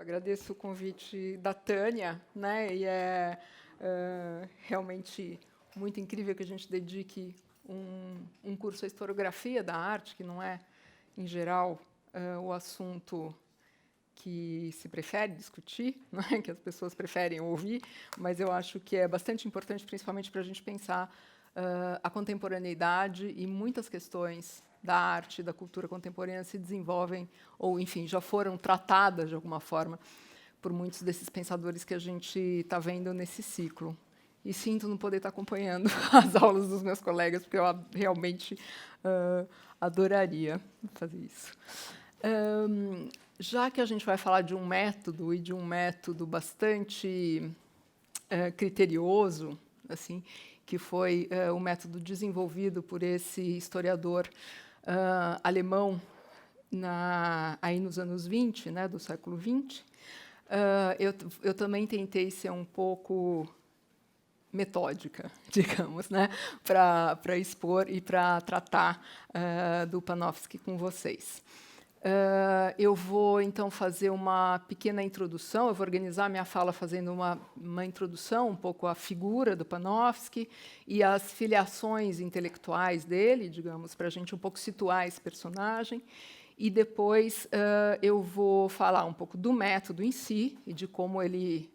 Agradeço o convite da Tânia, né? E realmente muito incrível que a gente dedique um curso à historiografia da arte, que não é, em geral, o assunto que se prefere discutir, né? Que as pessoas preferem ouvir, mas eu acho que é bastante importante, principalmente para a gente pensar a contemporaneidade e muitas questões da arte, da cultura contemporânea se desenvolvem, ou, enfim, já foram tratadas, de alguma forma, por muitos desses pensadores que a gente está vendo nesse ciclo. E sinto não poder estar acompanhando as aulas dos meus colegas, porque eu realmente adoraria fazer isso. Já que a gente vai falar de um método, e de um método bastante criterioso, assim, que foi o método desenvolvido por esse historiador alemão aí nos anos 20, né, do século 20, eu também tentei ser um pouco metódica, digamos, né, para expor e para tratar do Panofsky com vocês. Eu vou, então, fazer uma pequena introdução. Eu vou organizar minha fala fazendo uma introdução um pouco à figura do Panofsky e às filiações intelectuais dele, digamos, para a gente um pouco situar esse personagem. E depois eu vou falar um pouco do método em si e de como ele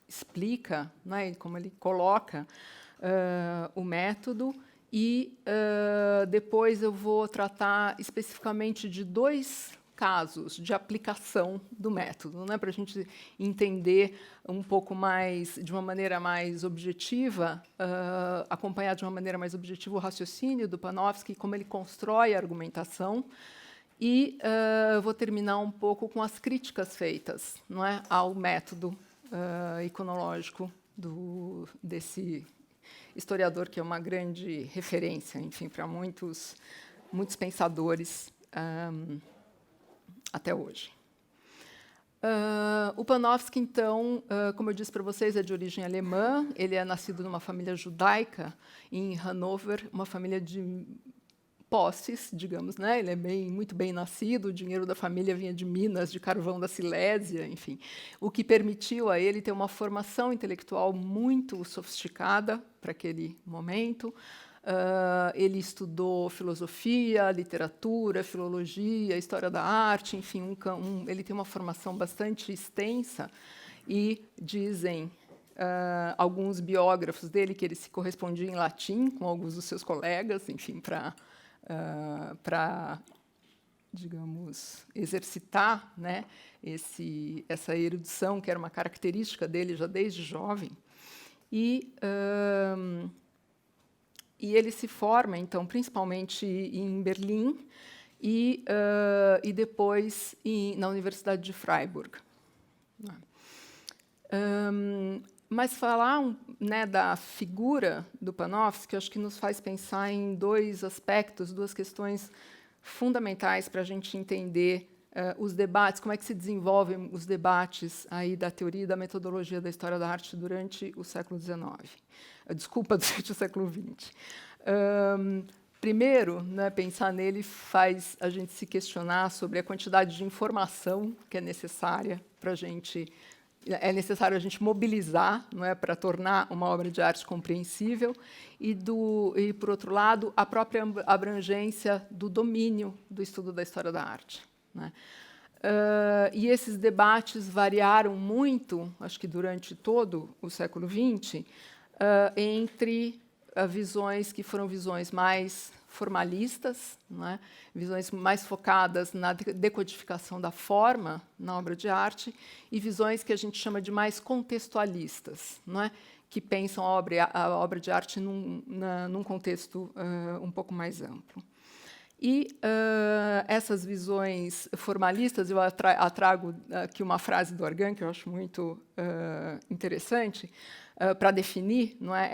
explica, né, como ele coloca o método. E depois eu vou tratar especificamente de 2 casos de aplicação do método, né, para a gente entender um pouco mais, de uma maneira mais objetiva, acompanhar de uma maneira mais objetiva o raciocínio do Panofsky, como ele constrói a argumentação. E vou terminar um pouco com as críticas feitas, não é, ao método iconológico desse historiador, que é uma grande referência, enfim, para muitos pensadores até hoje. O Panofsky, então, como eu disse para vocês, é de origem alemã. Ele é nascido numa família judaica em Hannover, uma família de posses, digamos, né? Ele é muito bem nascido, o dinheiro da família vinha de minas de carvão da Silésia, enfim, o que permitiu a ele ter uma formação intelectual muito sofisticada para aquele momento. Ele estudou filosofia, literatura, filologia, história da arte, enfim, ele tem uma formação bastante extensa e dizem alguns biógrafos dele que ele se correspondia em latim com alguns dos seus colegas, enfim, para, digamos, exercitar, né, essa erudição, que era uma característica dele já desde jovem. E ele se forma, então, principalmente em Berlim e depois na Universidade de Freiburg. Mas falar, né, da figura do Panofsky, acho que nos faz pensar em 2 aspectos, 2 questões fundamentais para a gente entender os debates, como é que se desenvolvem os debates aí da teoria e da metodologia da história da arte durante o século XIX. Desculpa, durante o século XX. Primeiro, né, pensar nele faz a gente se questionar sobre a quantidade de informação que é necessária para a gente. É necessário a gente mobilizar, não é, para tornar uma obra de arte compreensível, e, por outro lado, a própria abrangência do domínio do estudo da história da arte, né? E esses debates variaram muito, acho que durante todo o século XX, entre visões que foram visões mais formalistas, não é? Visões mais focadas na decodificação da forma na obra de arte, e visões que a gente chama de mais contextualistas, não é? Que pensam a obra de arte num contexto um pouco mais amplo. E essas visões formalistas, eu trago aqui uma frase do Argan, que eu acho muito interessante, para definir, não é,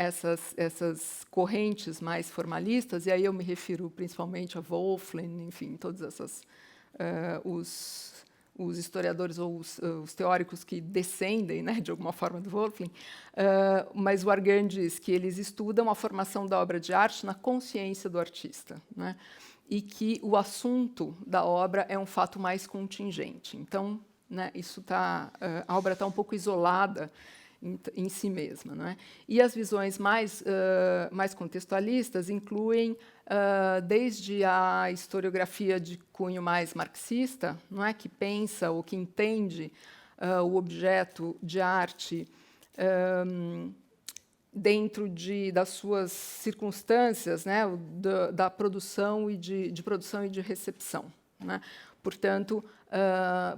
essas correntes mais formalistas, e aí eu me refiro principalmente a Wolflin, enfim, todos os historiadores ou os teóricos que descendem, né, de alguma forma, do Wolflin, mas o Argan diz que eles estudam a formação da obra de arte na consciência do artista, né, e que o assunto da obra é um fato mais contingente. Então, né? A obra está um pouco isolada em si mesma, não é? E as visões mais contextualistas incluem desde a historiografia de cunho mais marxista, não é, que pensa ou que entende o objeto de arte dentro das suas circunstâncias, né, da produção e de produção e de recepção, né? Portanto,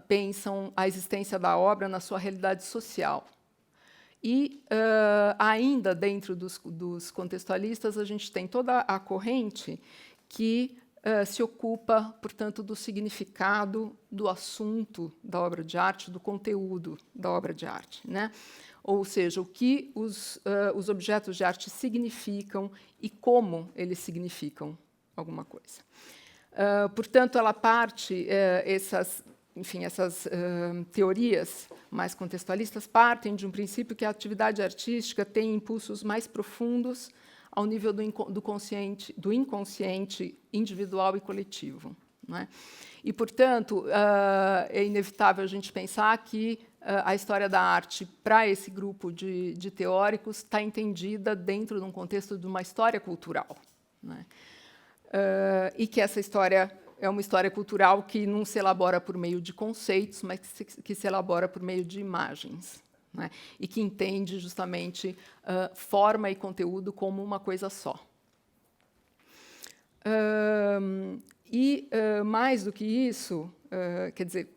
pensam a existência da obra na sua realidade social. E, ainda dentro dos contextualistas, a gente tem toda a corrente que se ocupa, portanto, do significado do assunto da obra de arte, do conteúdo da obra de arte, né? Ou seja, o que os objetos de arte significam e como eles significam alguma coisa. Portanto, ela parte, essas teorias mais contextualistas partem de um princípio que a atividade artística tem impulsos mais profundos ao nível do inconsciente individual e coletivo, não é? E, portanto, é inevitável a gente pensar que a história da arte, para esse grupo de teóricos, está entendida dentro de um contexto de uma história cultural, né? E que essa história é uma história cultural que não se elabora por meio de conceitos, mas que se elabora por meio de imagens, né? E que entende justamente forma e conteúdo como uma coisa só. Mais do que isso, quer dizer,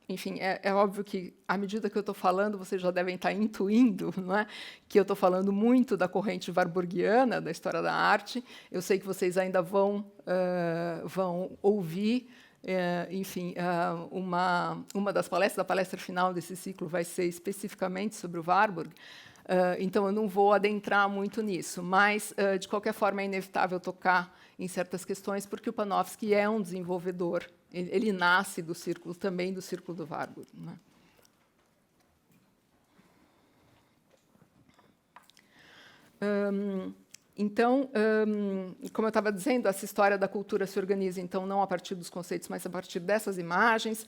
enfim, é óbvio que, à medida que eu estou falando, vocês já devem estar intuindo, não é, que eu estou falando muito da corrente warburgiana, da história da arte. Eu sei que vocês ainda vão ouvir, enfim, uma das palestras, a palestra final desse ciclo vai ser especificamente sobre o Warburg. Então, eu não vou adentrar muito nisso, mas, de qualquer forma, é inevitável tocar em certas questões, porque o Panofsky é um desenvolvedor. Ele nasce também do círculo do Warburg, né? Então, como eu estava dizendo, essa história da cultura se organiza, então, não a partir dos conceitos, mas a partir dessas imagens,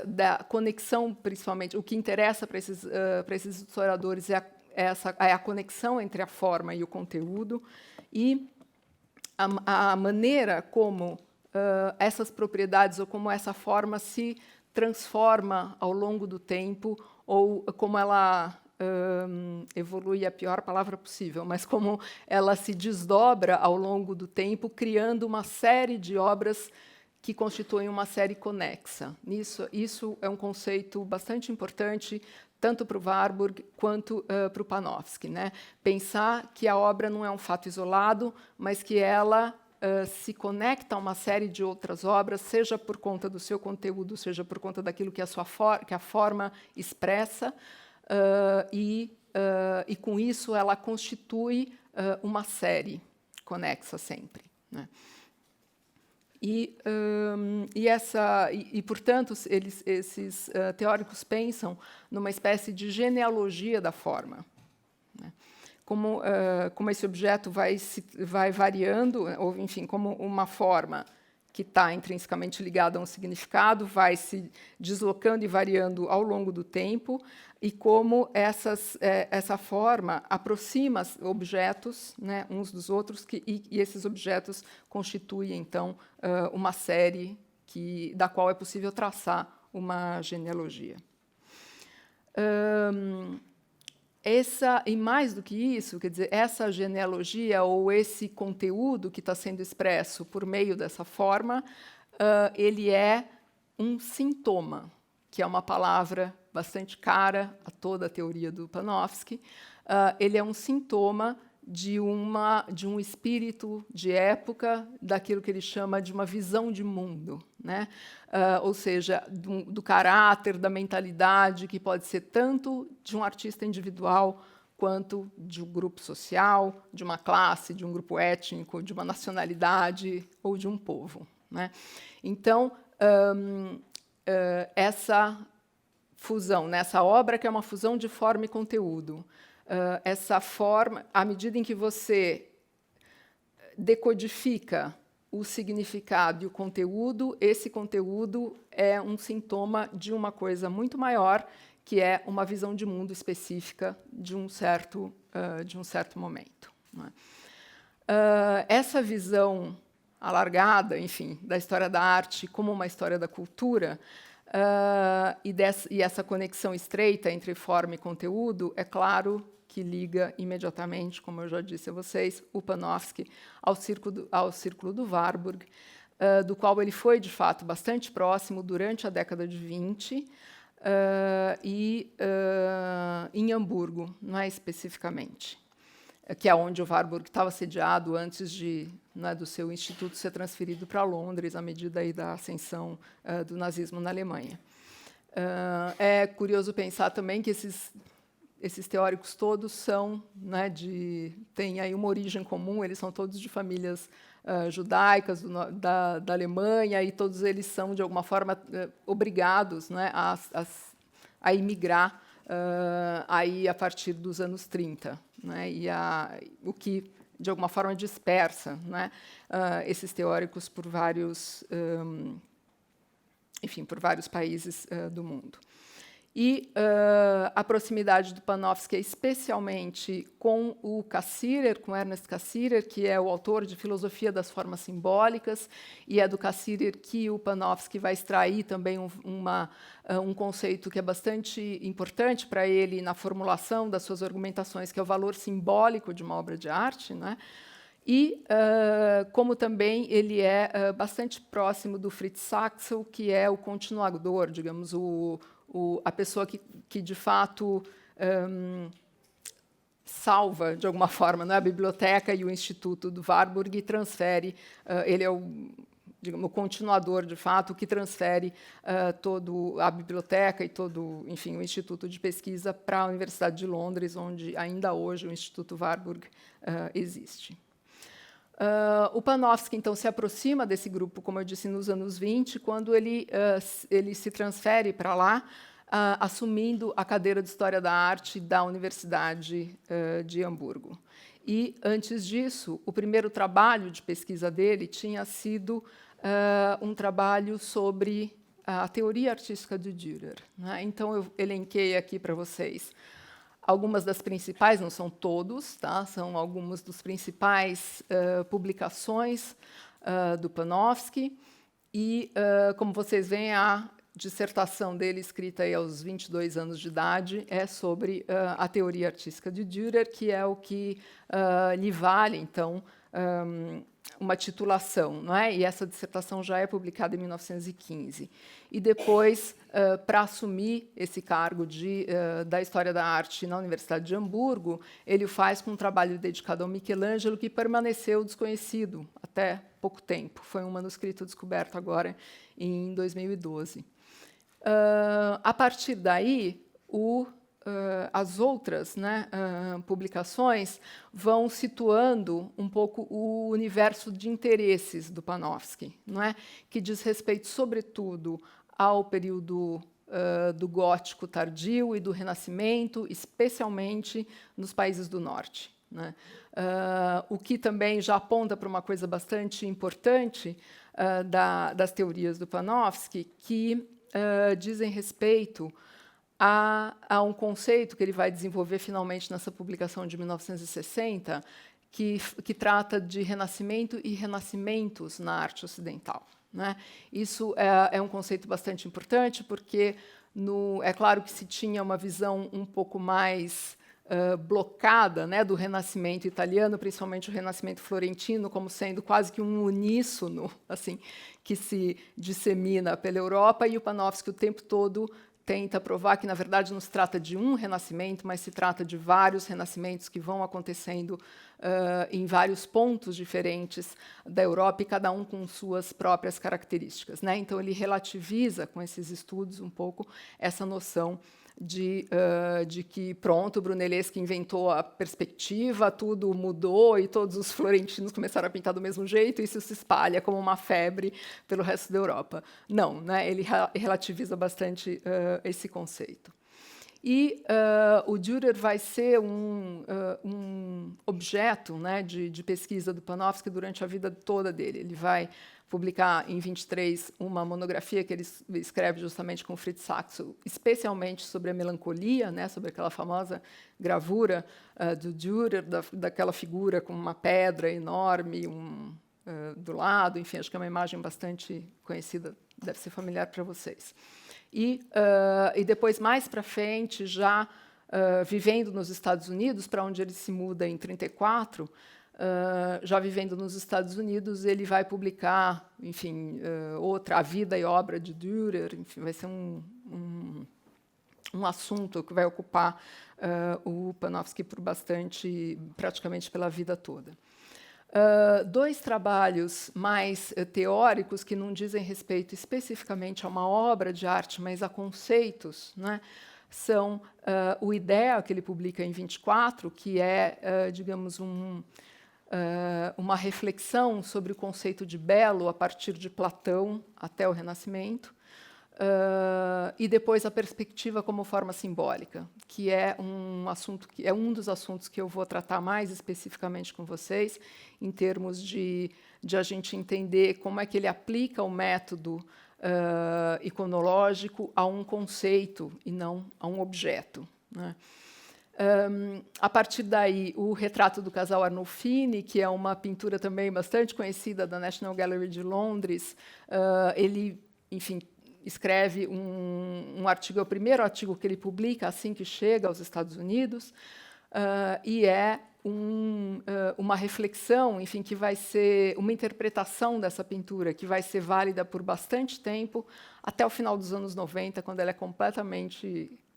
da conexão, principalmente. O que interessa para esses historiadores é a conexão entre a forma e o conteúdo, e a maneira como essas propriedades ou como essa forma se transforma ao longo do tempo, ou como ela evolui, é a pior palavra possível, mas como ela se desdobra ao longo do tempo, criando uma série de obras que constituem uma série conexa. Isso é um conceito bastante importante, tanto para o Warburg quanto para o Panofsky, né? Pensar que a obra não é um fato isolado, mas que ela se conecta a uma série de outras obras, seja por conta do seu conteúdo, seja por conta daquilo que a forma expressa, e com isso ela constitui uma série conexa sempre, né? Portanto, esses teóricos pensam numa espécie de genealogia da forma, né? Como esse objeto vai variando, ou, enfim, como uma forma que está intrinsecamente ligada a um significado vai se deslocando e variando ao longo do tempo, e como essa forma aproxima objetos, né, uns dos outros, e esses objetos constituem, então, uma série da qual é possível traçar uma genealogia. E mais do que isso, quer dizer, essa genealogia ou esse conteúdo que está sendo expresso por meio dessa forma, ele é um sintoma, que é uma palavra bastante cara a toda a teoria do Panofsky. Ele é um sintoma de um espírito de época, daquilo que ele chama de uma visão de mundo, né? Ou seja, do caráter, da mentalidade, que pode ser tanto de um artista individual, quanto de um grupo social, de uma classe, de um grupo étnico, de uma nacionalidade ou de um povo, né? Então, essa fusão, nessa obra que é uma fusão de forma e conteúdo, essa forma, à medida em que você decodifica o significado e o conteúdo, esse conteúdo é um sintoma de uma coisa muito maior, que é uma visão de mundo específica de um certo momento, né? Essa visão alargada, enfim, da história da arte como uma história da cultura, e essa conexão estreita entre forma e conteúdo, é claro que liga imediatamente, como eu já disse a vocês, o Panofsky ao Círculo do Warburg, do qual ele foi, de fato, bastante próximo durante a década de 20, em Hamburgo, não é, especificamente, que é onde o Warburg estava sediado antes do seu instituto ser transferido para Londres, à medida aí da ascensão do nazismo na Alemanha. É curioso pensar também que esses teóricos todos são, né, têm aí uma origem comum, eles são todos de famílias judaicas da Alemanha, e todos eles são, de alguma forma, obrigados, né, a imigrar aí a partir dos anos 30, né, o que, de alguma forma, dispersa, né, esses teóricos por vários países do mundo. E a proximidade do Panofsky, especialmente com o Cassirer, com Ernest Cassirer, que é o autor de Filosofia das Formas Simbólicas, e é do Cassirer que o Panofsky vai extrair também um conceito que é bastante importante para ele na formulação das suas argumentações, que é o valor simbólico de uma obra de arte, né? E como também ele é bastante próximo do Fritz Saxel, que é o continuador, digamos, a pessoa que de fato salva, de alguma forma, né, a biblioteca e o instituto do Warburg e transfere, ele é digamos, o continuador, de fato, que transfere toda a biblioteca e todo, enfim, o instituto de pesquisa para a Universidade de Londres, onde ainda hoje o Instituto Warburg existe. O Panofsky, então, se aproxima desse grupo, como eu disse, nos anos 20, quando ele se transfere para lá, assumindo a cadeira de História da Arte da Universidade de Hamburgo. E, antes disso, o primeiro trabalho de pesquisa dele tinha sido um trabalho sobre a teoria artística do Dürer, né? Então, eu elenquei aqui para vocês algumas das principais, não são todos, tá? São algumas das principais publicações do Panofsky. E, como vocês veem, a dissertação dele, escrita aí aos 22 anos de idade, é sobre a teoria artística de Dürer, que é o que lhe vale, então, uma titulação, não é? E essa dissertação já é publicada em 1915. E depois, para assumir esse cargo da História da Arte na Universidade de Hamburgo, ele o faz com um trabalho dedicado ao Michelangelo, que permaneceu desconhecido até pouco tempo. Foi um manuscrito descoberto agora em 2012. A partir daí, as outras, né, publicações vão situando um pouco o universo de interesses do Panofsky, não é? Que diz respeito, sobretudo, ao período do gótico tardio e do Renascimento, especialmente nos países do norte, né? O que também já aponta para uma coisa bastante importante das teorias do Panofsky, que dizem respeito a um conceito que ele vai desenvolver finalmente nessa publicação de 1960, que trata de renascimento e renascimentos na arte ocidental, né? Isso é um conceito bastante importante, porque é claro que se tinha uma visão um pouco mais blocada, né, do Renascimento italiano, principalmente o Renascimento florentino, como sendo quase que um uníssono, assim, que se dissemina pela Europa, e o Panofsky o tempo todo tenta provar que, na verdade, não se trata de um renascimento, mas se trata de vários renascimentos que vão acontecendo em vários pontos diferentes da Europa, e cada um com suas próprias características, né? Então, ele relativiza, com esses estudos, um pouco essa noção de que, pronto, o Brunelleschi inventou a perspectiva, tudo mudou e todos os florentinos começaram a pintar do mesmo jeito, e isso se espalha como uma febre pelo resto da Europa. Não, né? Ele relativiza bastante esse conceito. E o Dürer vai ser um objeto, né, de pesquisa do Panofsky durante a vida toda dele. Ele vai publicar, em 23, uma monografia que ele escreve justamente com Fritz Saxo, especialmente sobre a melancolia, né, sobre aquela famosa gravura do Dürer, daquela figura com uma pedra enorme do lado. Enfim, acho que é uma imagem bastante conhecida, deve ser familiar para vocês. E depois, mais para frente, já vivendo nos Estados Unidos, para onde ele se muda em 34, já vivendo nos Estados Unidos, ele vai publicar, enfim, outra, A Vida e Obra de Dürer. Enfim, vai ser um assunto que vai ocupar o Panofsky por praticamente pela vida toda. Dois trabalhos mais teóricos, que não dizem respeito especificamente a uma obra de arte, mas a conceitos, né, são o Idea, que ele publica em 24, que é, digamos, uma reflexão sobre o conceito de belo a partir de Platão até o Renascimento, e depois a perspectiva como forma simbólica, que é um dos assuntos que eu vou tratar mais especificamente com vocês, em termos de a gente entender como é que ele aplica o método iconológico a um conceito e não a um objeto, né? A partir daí, o Retrato do Casal Arnolfini, que é uma pintura também bastante conhecida da National Gallery de Londres, ele, enfim, escreve um artigo, é o primeiro artigo que ele publica assim que chega aos Estados Unidos, e é uma reflexão, enfim, que vai ser uma interpretação dessa pintura, que vai ser válida por bastante tempo, até o final dos anos 90, quando ela é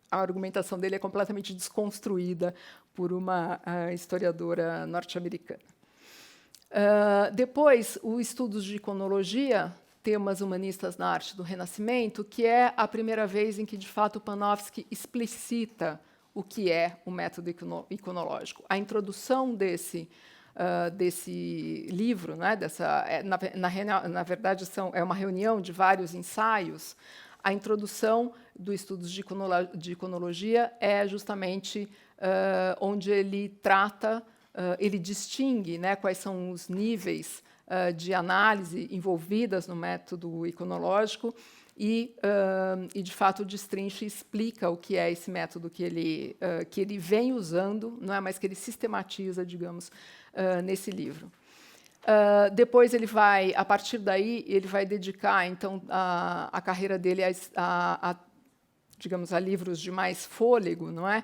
a argumentação dele é completamente desconstruída por uma historiadora norte-americana. Depois, os estudos de iconologia, temas humanistas na arte do Renascimento, que é a primeira vez em que, de fato, Panofsky explicita o que é o método iconológico. A introdução desse livro, né, na verdade, é uma reunião de vários ensaios. A introdução do estudos de iconologia é justamente onde ele trata, ele distingue, né, quais são os níveis de análise envolvidas no método iconológico e de fato, destrincha e explica o que é esse método que ele vem usando, não é, mas que ele sistematiza, digamos, nesse livro. Depois ele vai, a partir daí, ele vai dedicar então a carreira dele digamos, a livros de mais fôlego, não é?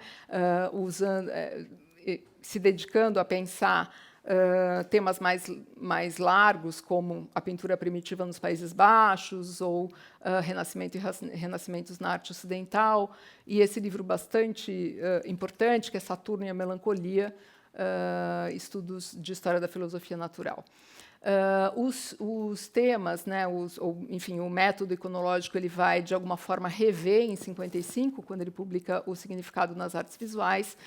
Se dedicando a pensar temas mais largos, como a pintura primitiva nos Países Baixos ou Renascimento e Renascimentos na arte ocidental, e esse livro bastante importante, que é Saturno e a Melancolia, estudos de história da filosofia natural. Os temas, né, enfim, o método iconológico, ele vai, de alguma forma, rever em 55, quando ele publica O Significado nas Artes Visuais,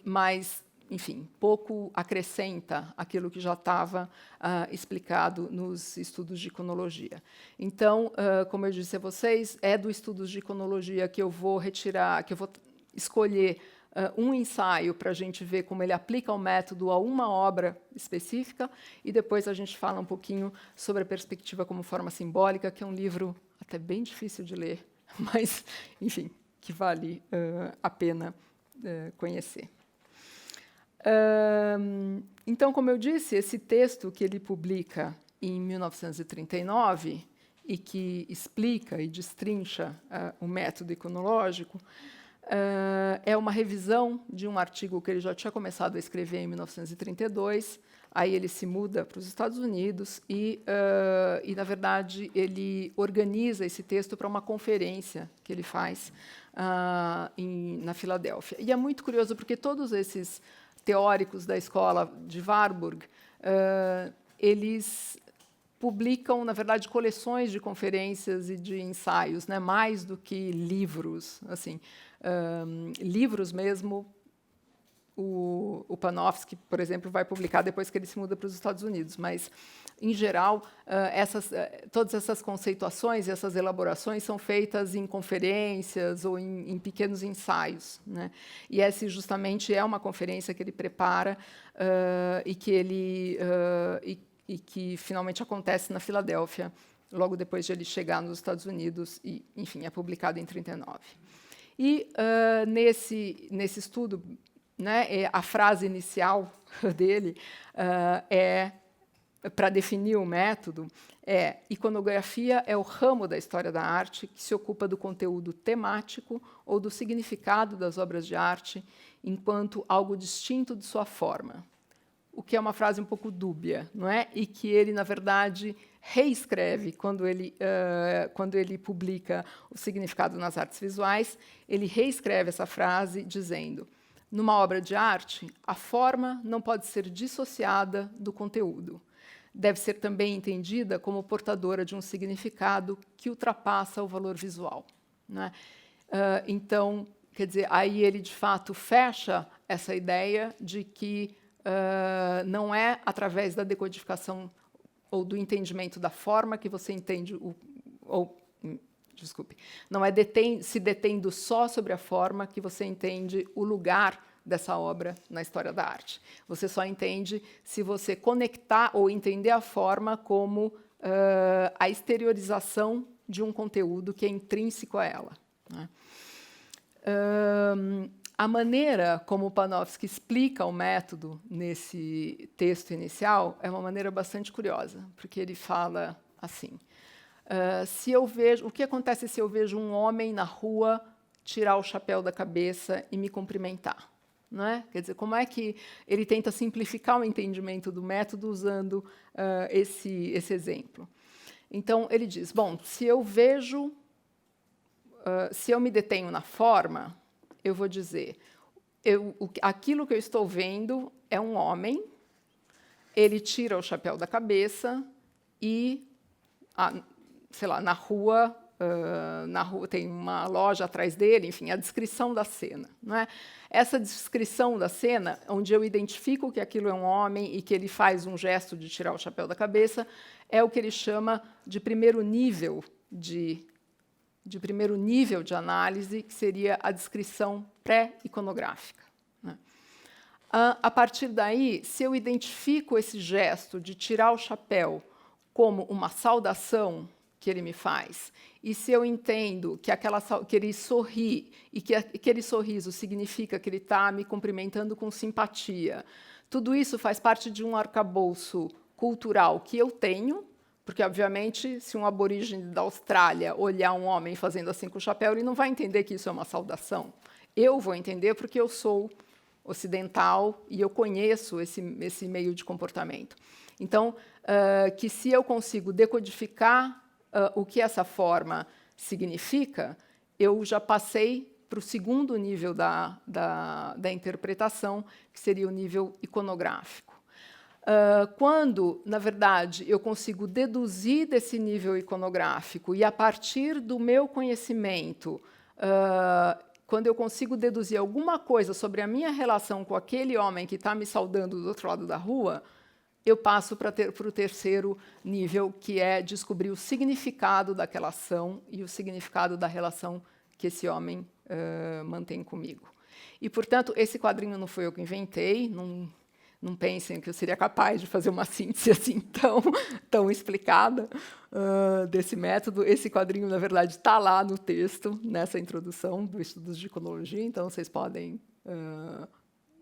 mas, enfim, pouco acrescenta aquilo que já estava explicado nos estudos de iconologia. Então, como eu disse a vocês, é do estudos de iconologia que eu vou escolher um ensaio para a gente ver como ele aplica o método a uma obra específica, e depois a gente fala um pouquinho sobre a perspectiva como forma simbólica, que é um livro até bem difícil de ler, mas, enfim, que vale a pena conhecer. Então, como eu disse, esse texto que ele publica em 1939 e que explica e destrincha o método iconológico, é uma revisão de um artigo que ele já tinha começado a escrever em 1932. Aí ele se muda para os Estados Unidos e, na verdade, ele organiza esse texto para uma conferência que ele faz na Filadélfia. E é muito curioso, porque todos esses teóricos da escola de Warburg, eles publicam, na verdade, coleções de conferências e de ensaios, né, mais do que livros. Assim, livros mesmo, o Panofsky, por exemplo, vai publicar depois que ele se muda para os Estados Unidos, mas, em geral, todas essas conceituações e essas elaborações são feitas em conferências ou em pequenos ensaios, né? E essa, justamente, é uma conferência que ele prepara e que finalmente acontece na Filadélfia, logo depois de ele chegar nos Estados Unidos, e, enfim, é publicado em 1939. E, nesse estudo, né, a frase inicial dele para definir o método, iconografia é o ramo da história da arte que se ocupa do conteúdo temático ou do significado das obras de arte enquanto algo distinto de sua forma. O que é uma frase um pouco dúbia, não é? E que ele, na verdade, reescreve quando ele publica o significado nas artes visuais. Ele reescreve essa frase dizendo: numa obra de arte, a forma não pode ser dissociada do conteúdo. Deve ser também entendida como portadora de um significado que ultrapassa o valor visual, né? Então, quer dizer, aí ele, de fato, fecha essa ideia de que não é através da decodificação ou do entendimento da forma que você entende não é se detendo só sobre a forma que você entende o lugar dessa obra na história da arte. Você só entende se você conectar ou entender a forma como a exteriorização de um conteúdo que é intrínseco a ela, né? A maneira como o Panofsky explica o método nesse texto inicial é uma maneira bastante curiosa, porque ele fala assim: o que acontece se eu vejo um homem na rua tirar o chapéu da cabeça e me cumprimentar? Não é? Quer dizer, como é que ele tenta simplificar o entendimento do método usando esse exemplo? Então, ele diz, bom, se eu me detenho na forma, eu vou dizer, aquilo que eu estou vendo é um homem, ele tira o chapéu da cabeça e, sei lá, na rua tem uma loja atrás dele, enfim, a descrição da cena, não é? Essa descrição da cena, onde eu identifico que aquilo é um homem e que ele faz um gesto de tirar o chapéu da cabeça, é o que ele chama de primeiro nível de análise, que seria a descrição pré-iconográfica, né? A partir daí, se eu identifico esse gesto de tirar o chapéu como uma saudação que ele me faz, e se eu entendo que ele sorri e que aquele sorriso significa que ele está me cumprimentando com simpatia, tudo isso faz parte de um arcabouço cultural que eu tenho, porque, obviamente, se um aborígene da Austrália olhar um homem fazendo assim com o chapéu, ele não vai entender que isso é uma saudação. Eu vou entender porque eu sou ocidental e eu conheço esse meio de comportamento. Então, que se eu consigo decodificar o que essa forma significa, eu já passei para o segundo nível da interpretação, que seria o nível iconográfico. Quando, na verdade, eu consigo deduzir desse nível iconográfico e, a partir do meu conhecimento, quando eu consigo deduzir alguma coisa sobre a minha relação com aquele homem que está me saudando do outro lado da rua, eu passo para o terceiro nível, que é descobrir o significado daquela ação e o significado da relação que esse homem mantém comigo. E, portanto, esse quadrinho não foi eu que inventei, não pensem que eu seria capaz de fazer uma síntese assim tão explicada desse método. Esse quadrinho, na verdade, está lá no texto, nessa introdução do Estudos de Iconologia, então vocês podem...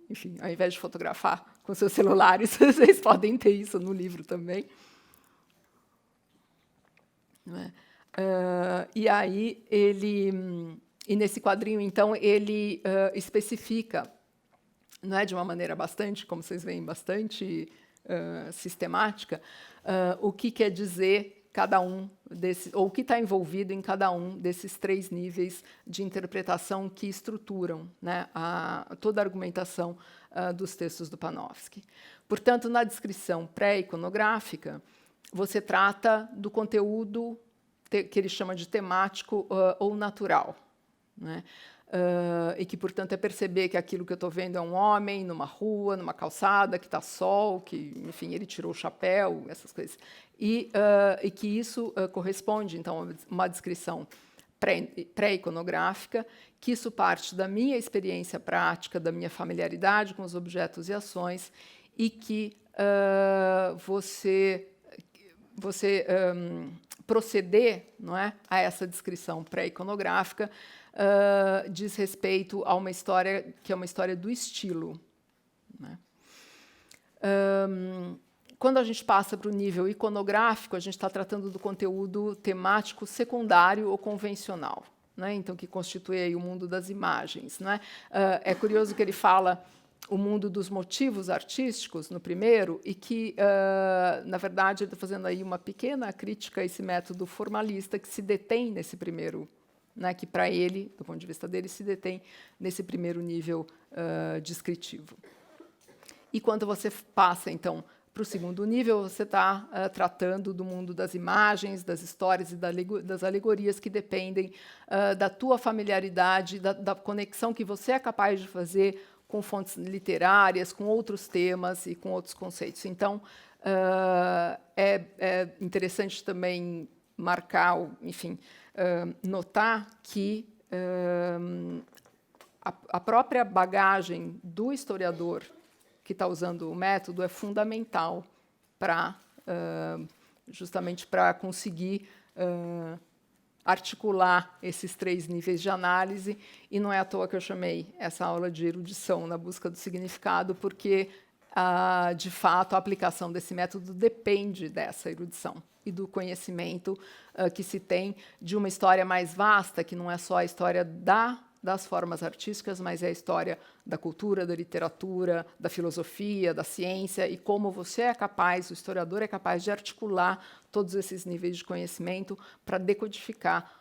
enfim, ao invés de fotografar com seus celulares, vocês podem ter isso no livro também. Não é? E aí e nesse quadrinho, então, ele especifica, não é, de uma maneira bastante, como vocês veem, bastante sistemática, o que quer dizer cada um desses, ou o que está envolvido em cada um desses três níveis de interpretação que estruturam, né, toda a argumentação dos textos do Panofsky. Portanto, na descrição pré-iconográfica, você trata do conteúdo que ele chama de temático ou natural, né? E que, portanto, é perceber que aquilo que eu estou vendo é um homem numa rua, numa calçada, que está sol, que, enfim, ele tirou o chapéu, essas coisas. E que isso corresponde, então, a uma descrição pré-iconográfica, que isso parte da minha experiência prática, da minha familiaridade com os objetos e ações, e que você proceder, não é, a essa descrição pré-iconográfica diz respeito a uma história que é uma história do estilo, né? Quando a gente passa para o nível iconográfico, a gente está tratando do conteúdo temático secundário ou convencional, né? Então, que constitui aí o mundo das imagens, né? É curioso que ele fala o mundo dos motivos artísticos no primeiro, e que, na verdade, ele está fazendo aí uma pequena crítica a esse método formalista que se detém nesse primeiro, né, que, para ele, do ponto de vista dele, se detém nesse primeiro nível descritivo. E quando você passa, então, para o segundo nível, você está tratando do mundo das imagens, das histórias e das alegorias que dependem da tua familiaridade, da conexão que você é capaz de fazer com fontes literárias, com outros temas e com outros conceitos. Então, é interessante também marcar, enfim, notar que a própria bagagem do historiador que está usando o método é fundamental para justamente para conseguir articular esses 3 níveis de análise, e não é à toa que eu chamei essa aula de erudição na busca do significado, porque, de fato, a aplicação desse método depende dessa erudição e do conhecimento que se tem de uma história mais vasta, que não é só a história das formas artísticas, mas é a história da cultura, da literatura, da filosofia, da ciência, e como você é capaz, o historiador é capaz de articular todos esses níveis de conhecimento para decodificar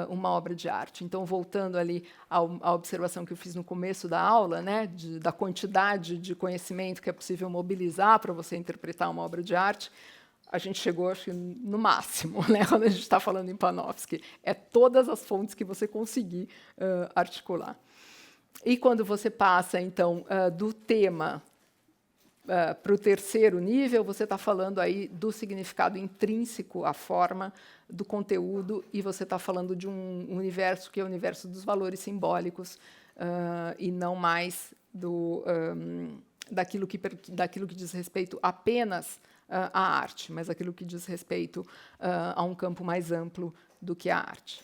uma obra de arte. Então, voltando ali à observação que eu fiz no começo da aula, né, da quantidade de conhecimento que é possível mobilizar para você interpretar uma obra de arte, a gente chegou, acho que, no máximo, né, quando a gente está falando em Panofsky. É todas as fontes que você conseguir articular. E quando você passa, então, do tema para o terceiro nível, você está falando aí do significado intrínseco à forma, do conteúdo, e você está falando de um universo que é o universo dos valores simbólicos, e não mais daquilo que diz respeito apenas à arte, mas aquilo que diz respeito a um campo mais amplo do que a arte.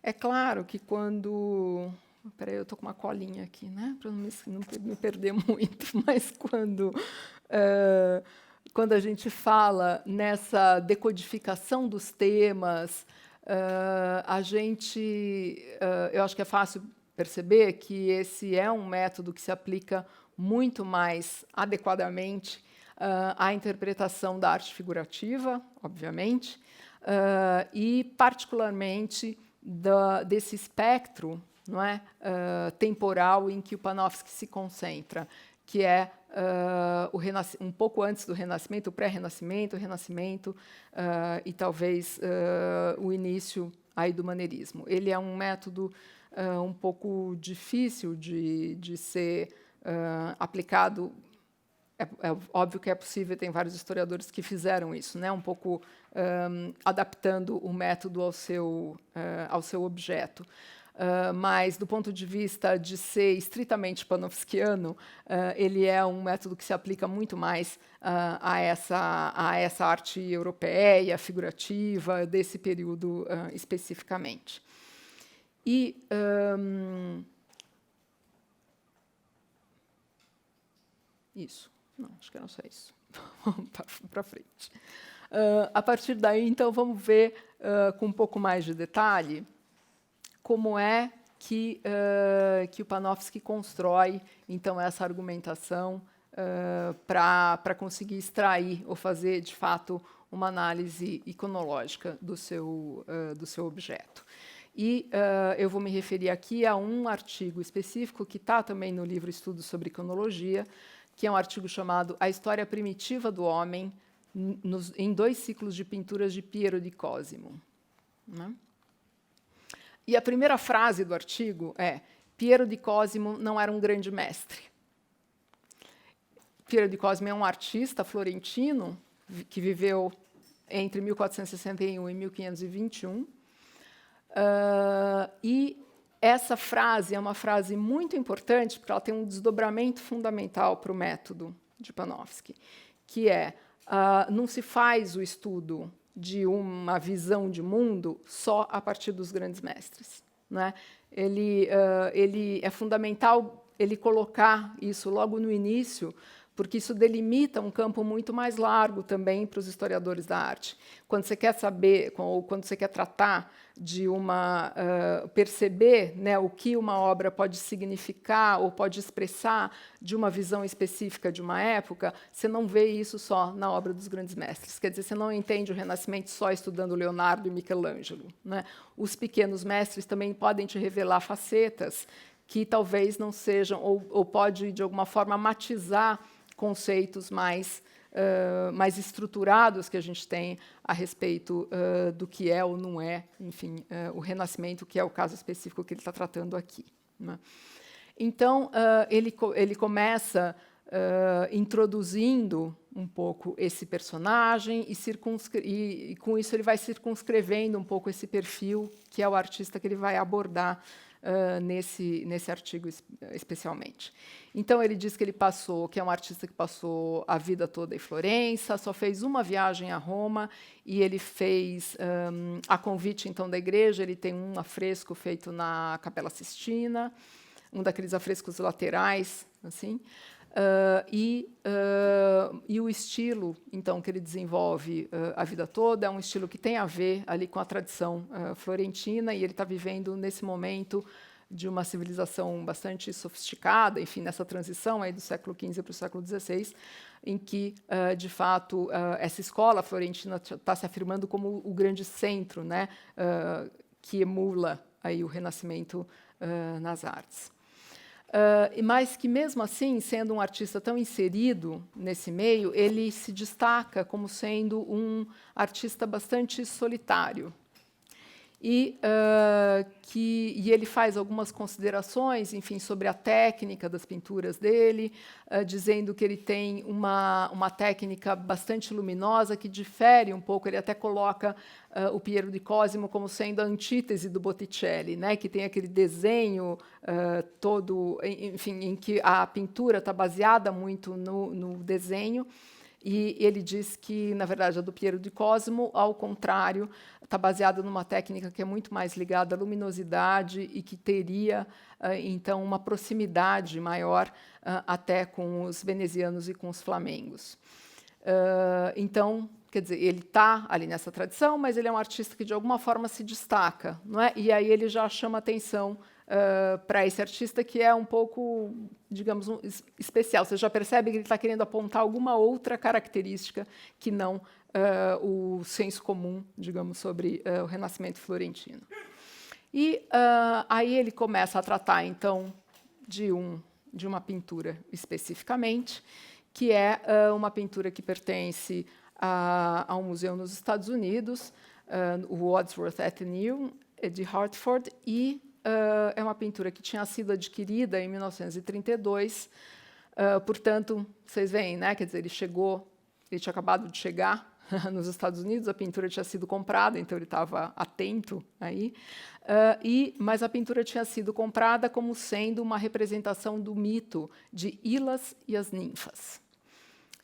É claro que quando... Espera aí, eu estou com uma colinha aqui, né, para não me perder muito, mas quando a gente fala nessa decodificação dos temas, eu acho que é fácil perceber que esse é um método que se aplica muito mais adequadamente à interpretação da arte figurativa, obviamente, e, particularmente, desse espectro, não é, temporal em que o Panofsky se concentra, que é um pouco antes do Renascimento, o pré-Renascimento, o Renascimento e talvez o início aí do maneirismo. Ele é um método um pouco difícil de ser aplicado. É óbvio que é possível, tem vários historiadores que fizeram isso, né? Um pouco adaptando o método ao seu objeto. Mas, do ponto de vista de ser estritamente panofskiano, ele é um método que se aplica muito mais a essa arte europeia, figurativa, desse período especificamente. E isso. Não, acho que era só isso. Vamos para frente. A partir daí, então, vamos ver com um pouco mais de detalhe como é que o Panofsky constrói, então, essa argumentação para conseguir extrair ou fazer, de fato, uma análise iconológica do seu objeto. E eu vou me referir aqui a um artigo específico que está também no livro Estudos sobre Iconologia, que é um artigo chamado A História Primitiva do Homem, em 2 ciclos de pinturas de Piero di Cosimo. Né? E a primeira frase do artigo é: Piero di Cosimo não era um grande mestre. Piero di Cosimo é um artista florentino que viveu entre 1461 e 1521. E essa frase é uma frase muito importante, porque ela tem um desdobramento fundamental para o método de Panofsky, que é: não se faz o estudo de uma visão de mundo só a partir dos grandes mestres. Né? Ele é fundamental ele colocar isso logo no início, porque isso delimita um campo muito mais largo também para os historiadores da arte. Quando você quer saber, ou quando você quer tratar de perceber, né, o que uma obra pode significar ou pode expressar de uma visão específica de uma época, você não vê isso só na obra dos grandes mestres. Quer dizer, você não entende o Renascimento só estudando Leonardo e Michelangelo. Né? Os pequenos mestres também podem te revelar facetas que talvez não sejam, ou pode, de alguma forma, matizar conceitos mais estruturados que a gente tem a respeito do que é ou não é, enfim, o Renascimento, que é o caso específico que ele está tratando aqui. Né? Então, ele começa introduzindo um pouco esse personagem e com isso ele vai circunscrevendo um pouco esse perfil, que é o artista que ele vai abordar nesse artigo especialmente. Então, ele diz que é um artista que passou a vida toda em Florença, só fez uma viagem a Roma, e ele fez, a convite então da igreja, ele tem um afresco feito na Capela Sistina, um daqueles afrescos laterais, assim, e o estilo então que ele desenvolve a vida toda é um estilo que tem a ver ali com a tradição florentina, e ele está vivendo nesse momento de uma civilização bastante sofisticada, enfim, nessa transição aí do século XV para o século XVI, em que, de fato, essa escola florentina está se afirmando como o grande centro, né, que emula aí o Renascimento nas artes. Mas que, mesmo assim, sendo um artista tão inserido nesse meio, ele se destaca como sendo um artista bastante solitário. E ele faz algumas considerações, enfim, sobre a técnica das pinturas dele, dizendo que ele tem uma técnica bastante luminosa, que difere um pouco. Ele até coloca o Piero di Cosimo como sendo a antítese do Botticelli, né, que tem aquele desenho todo, enfim, em que a pintura está baseada muito no desenho. E ele diz que, na verdade, a do Piero di Cosimo, ao contrário, está baseada numa técnica que é muito mais ligada à luminosidade e que teria, então, uma proximidade maior até com os venezianos e com os flamengos. Então, quer dizer, ele está ali nessa tradição, mas ele é um artista que, de alguma forma, se destaca. Não é? E aí ele já chama atenção para esse artista, que é um pouco, digamos, especial. Você já percebe que ele está querendo apontar alguma outra característica que não o senso comum, digamos, sobre o Renascimento florentino. E aí ele começa a tratar, então, de uma pintura especificamente, que é uma pintura que pertence a um museu nos Estados Unidos, o Wadsworth Atheneum, de Hartford, e é uma pintura que tinha sido adquirida em 1932, portanto, vocês veem, né? Quer dizer, ele tinha acabado de chegar nos Estados Unidos, a pintura tinha sido comprada, então ele estava atento aí, mas a pintura tinha sido comprada como sendo uma representação do mito de Hylas e as ninfas.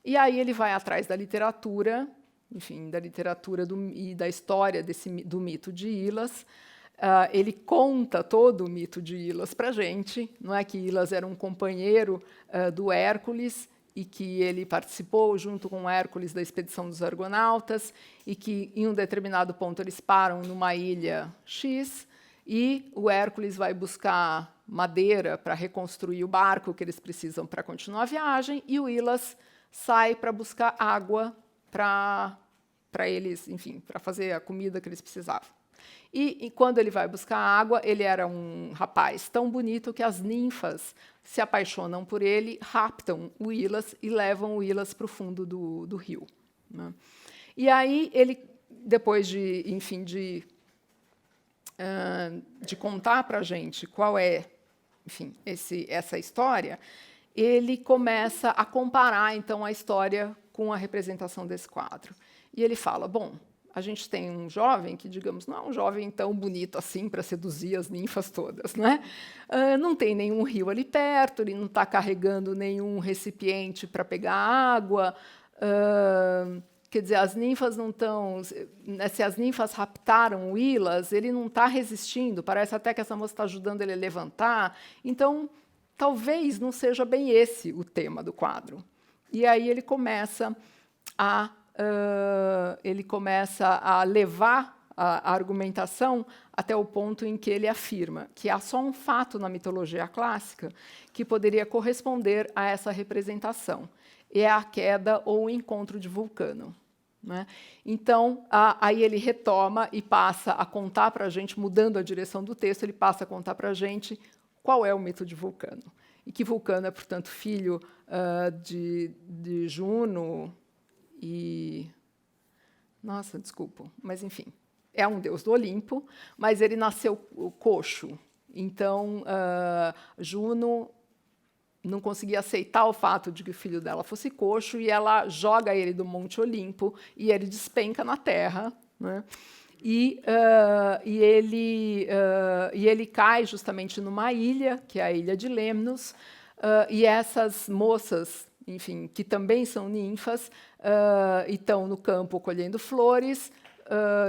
E aí ele vai atrás da literatura, enfim, da literatura e da história do mito de Hylas. Ele conta todo o mito de Hylas para a gente, não é, que Hylas era um companheiro do Hércules e que ele participou junto com Hércules da expedição dos Argonautas, e que em um determinado ponto eles param numa ilha X e o Hércules vai buscar madeira para reconstruir o barco que eles precisam para continuar a viagem, e o Hylas sai para buscar água para eles, enfim, para fazer a comida que eles precisavam. E quando ele vai buscar água, ele era um rapaz tão bonito que as ninfas se apaixonam por ele, raptam o Hylas e levam o Hylas para o fundo do rio. né? E aí ele, depois de, enfim, de contar para a gente qual é, enfim, essa história, ele começa a comparar, então, a história com a representação desse quadro. E ele fala, bom, a gente tem um jovem que, digamos, não é um jovem tão bonito assim para seduzir as ninfas todas, né? Não tem nenhum rio ali perto, ele não está carregando nenhum recipiente para pegar água. Quer dizer, as ninfas não estão... Se as ninfas raptaram o Hylas, ele não está resistindo, parece até que essa moça está ajudando ele a levantar. Então, talvez não seja bem esse o tema do quadro. E aí ele começa a levar a argumentação até o ponto em que ele afirma que há só um fato na mitologia clássica que poderia corresponder a essa representação, e é a queda ou o encontro de Vulcano, né? Então, aí ele retoma e passa a contar para a gente, mudando a direção do texto, ele passa a contar para a gente qual é o mito de Vulcano. E que Vulcano é, portanto, filho de Juno e... Nossa, desculpa, mas, enfim, é um deus do Olimpo, mas ele nasceu coxo. Então, Juno não conseguia aceitar o fato de que o filho dela fosse coxo, e ela joga ele do Monte Olimpo, e ele despenca na terra, né? E ele cai justamente numa ilha, que é a ilha de Lemnos, e essas moças, enfim, que também são ninfas, e estão no campo colhendo flores.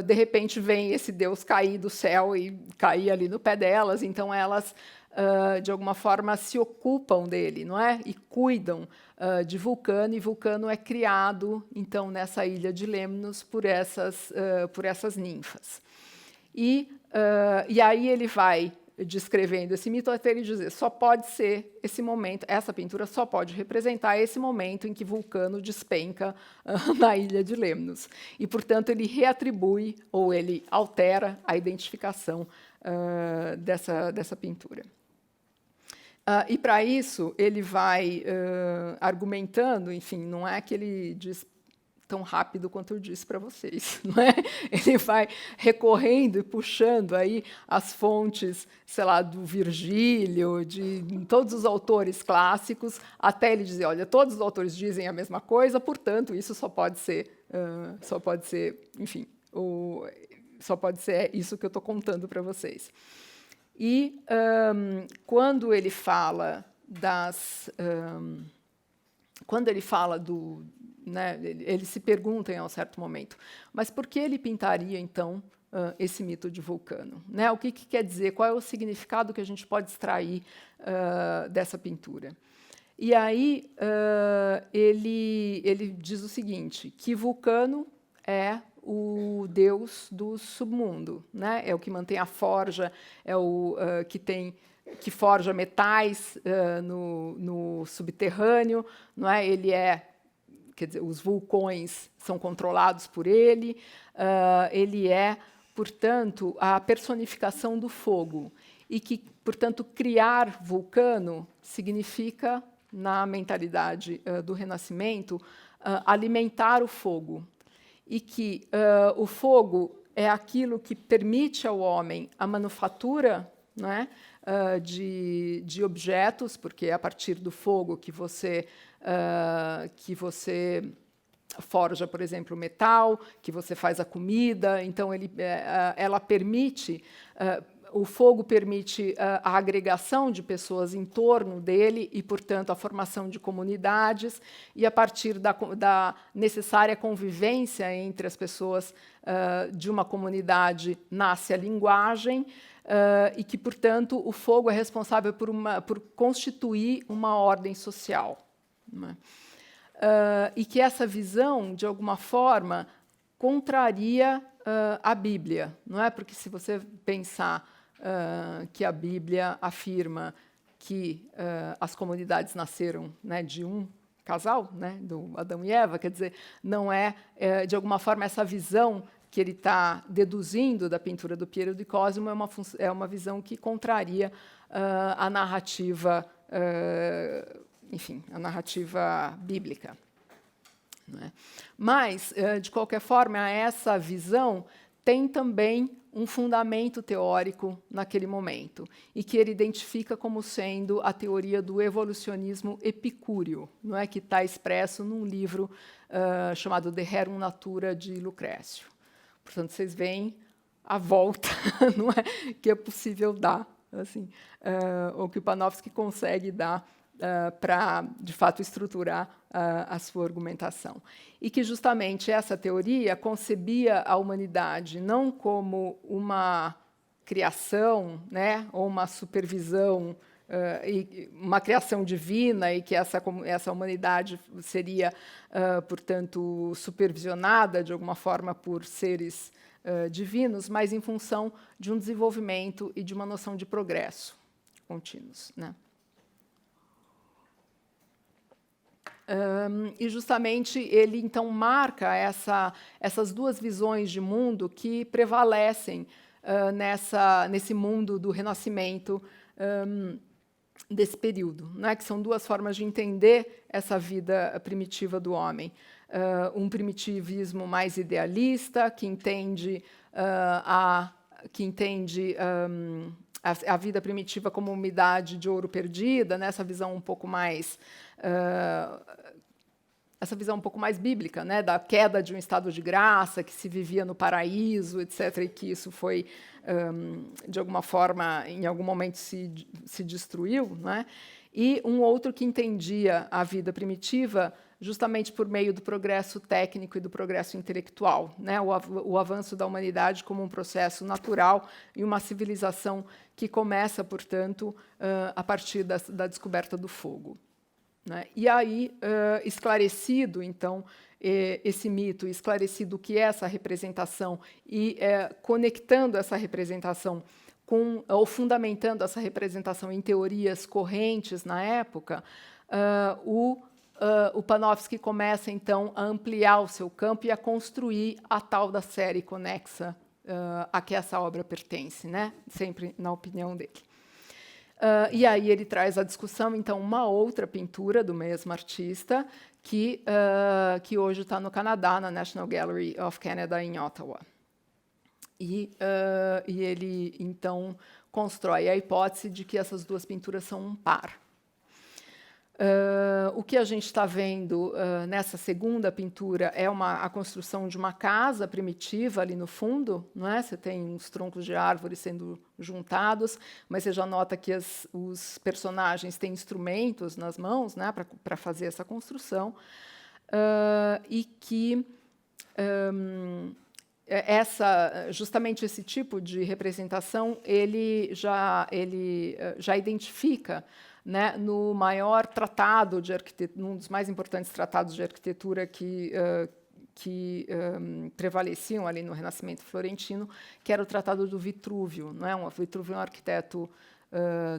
De repente vem esse deus cair do céu e cair ali no pé delas, então elas de alguma forma se ocupam dele, não é? E cuidam de Vulcano, e Vulcano é criado então nessa ilha de Lemnos por essas ninfas. E aí ele vai descrevendo esse mito até ele dizer, só pode ser esse momento, essa pintura só pode representar esse momento em que Vulcano despenca na ilha de Lemnos. E, portanto, ele reatribui ou ele altera a identificação dessa pintura. E, para isso, ele vai argumentando, enfim, não é que ele diz tão rápido quanto eu disse para vocês, não é? Ele vai recorrendo e puxando aí as fontes, sei lá, do Virgílio, de todos os autores clássicos, até ele dizer, olha, todos os autores dizem a mesma coisa, portanto, isso só pode ser, enfim, só pode ser isso que eu estou contando para vocês. E quando ele fala do... Né, eles se perguntam em um certo momento, mas por que ele pintaria, então, esse mito de Vulcano? Né? O que quer dizer? Qual é o significado que a gente pode extrair dessa pintura? E aí ele diz o seguinte, que Vulcano é o deus do submundo, né? É o que mantém a forja, é o que forja metais no subterrâneo, não é? Ele é... Quer dizer, os vulcões são controlados por ele, ele é, portanto, a personificação do fogo, e que, portanto, criar Vulcano significa, na mentalidade do Renascimento, alimentar o fogo, e que o fogo é aquilo que permite ao homem a manufatura, né, de objetos, porque é a partir do fogo que você forja, por exemplo, metal, que você faz a comida. Então, ela permite, o fogo permite a agregação de pessoas em torno dele e, portanto, a formação de comunidades, e a partir da necessária convivência entre as pessoas de uma comunidade nasce a linguagem, e que, portanto, o fogo é responsável por constituir uma ordem social. E que essa visão, de alguma forma, contraria a Bíblia, não é? Porque, se você pensar que a Bíblia afirma que as comunidades nasceram, né, de um casal, né, do Adão e Eva, quer dizer, não é, de alguma forma, essa visão que ele está deduzindo da pintura do Piero di Cosimo é uma visão que contraria a narrativa, enfim, a narrativa bíblica. né? Mas, de qualquer forma, essa visão tem também um fundamento teórico naquele momento, e que ele identifica como sendo a teoria do evolucionismo epicúreo, não é, que está expresso num livro chamado De Rerum Natura, de Lucrécio. Portanto, vocês veem a volta não é, que é possível dar, assim, ou que o Panofsky consegue dar para, de fato, estruturar a sua argumentação. E que, justamente, essa teoria concebia a humanidade não como uma criação, né, ou uma supervisão, uma criação divina, e que essa humanidade seria, portanto, supervisionada, de alguma forma, por seres divinos, mas em função de um desenvolvimento e de uma noção de progresso contínuos, né? E, justamente, ele, então, marca essas duas visões de mundo que prevalecem nesse mundo do Renascimento desse período, né? Que são duas formas de entender essa vida primitiva do homem. Um primitivismo mais idealista, que entende a vida primitiva como uma idade de ouro perdida, né? Essa visão um pouco mais bíblica, né? Da queda de um estado de graça, que se vivia no paraíso, etc., e que isso foi, de alguma forma, em algum momento se destruiu, né? E um outro que entendia a vida primitiva justamente por meio do progresso técnico e do progresso intelectual, né? O avanço da humanidade como um processo natural e uma civilização que começa, portanto, a partir da descoberta do fogo, né? E aí, esclarecido, então, esse mito, esclarecido o que é essa representação e conectando essa representação ou fundamentando essa representação em teorias correntes na época, o Panofsky começa, então, a ampliar o seu campo e a construir a tal da série conexa a que essa obra pertence, né? Sempre na opinião dele. E aí ele traz à discussão, então, uma outra pintura do mesmo artista, que hoje está no Canadá, na National Gallery of Canada, em Ottawa. E ele, então, constrói a hipótese de que essas duas pinturas são um par. O que a gente está vendo nessa segunda pintura é a construção de uma casa primitiva ali no fundo, não é? Você tem uns troncos de árvores sendo juntados, mas você já nota que os personagens têm instrumentos nas mãos, né, para fazer essa construção, e que justamente esse tipo de representação ele já identifica, né, no maior tratado de arquitetura, um dos mais importantes tratados de arquitetura que prevaleciam ali no Renascimento florentino, que era o Tratado do Vitrúvio, não é? O Vitrúvio é um arquiteto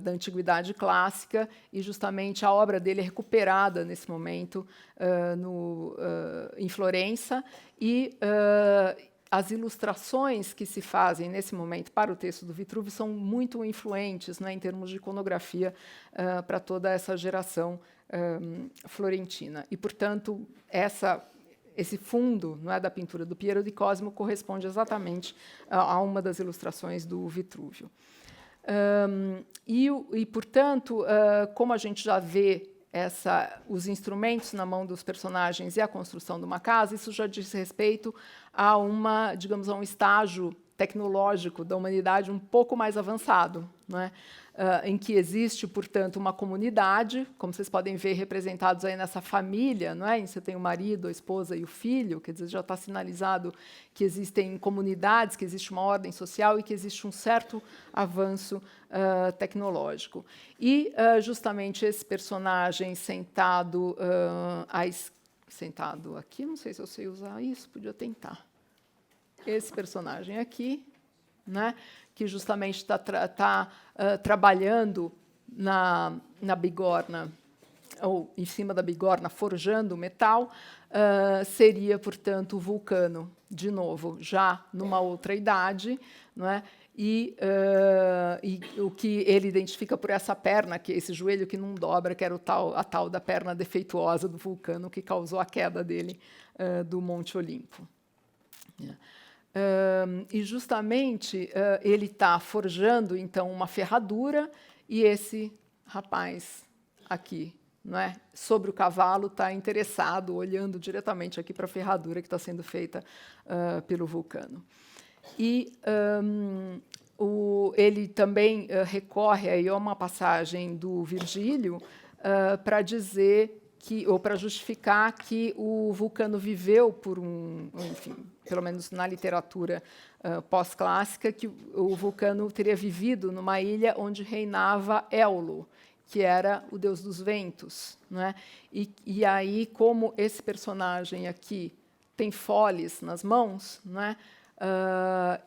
da Antiguidade Clássica, e justamente a obra dele é recuperada nesse momento em Florença, e as ilustrações que se fazem nesse momento para o texto do Vitrúvio são muito influentes, né, em termos de iconografia para toda essa geração florentina. E, portanto, esse fundo, não é, da pintura do Piero di Cosimo corresponde exatamente a uma das ilustrações do Vitrúvio. Portanto, como a gente já vê os instrumentos na mão dos personagens e a construção de uma casa, isso já diz respeito a digamos, a um estágio tecnológico da humanidade um pouco mais avançado, né? Em que existe, portanto, uma comunidade, como vocês podem ver representados aí nessa família, não é? Você tem o marido, a esposa e o filho, quer dizer, já está sinalizado que existem comunidades, que existe uma ordem social e que existe um certo avanço tecnológico. E, justamente, esse personagem sentado aqui, não sei se eu sei usar isso, podia tentar. Esse personagem aqui, né, que justamente está trabalhando na bigorna, ou em cima da bigorna, forjando o metal, seria, portanto, o Vulcano, de novo, já numa outra idade, não é? E o que ele identifica por essa perna, que esse joelho que não dobra, que era a tal da perna defeituosa do Vulcano que causou a queda dele do Monte Olimpo. E justamente ele está forjando então uma ferradura, e esse rapaz aqui, não é, sobre o cavalo, está interessado, olhando diretamente aqui para a ferradura que está sendo feita pelo Vulcano. E ele também recorre aí a uma passagem do Virgílio para dizer ou para justificar que o Vulcano viveu por enfim, pelo menos na literatura pós-clássica, que o Vulcano teria vivido numa ilha onde reinava Éolo, que era o deus dos ventos, não é? E aí, como esse personagem aqui tem foles nas mãos, não é?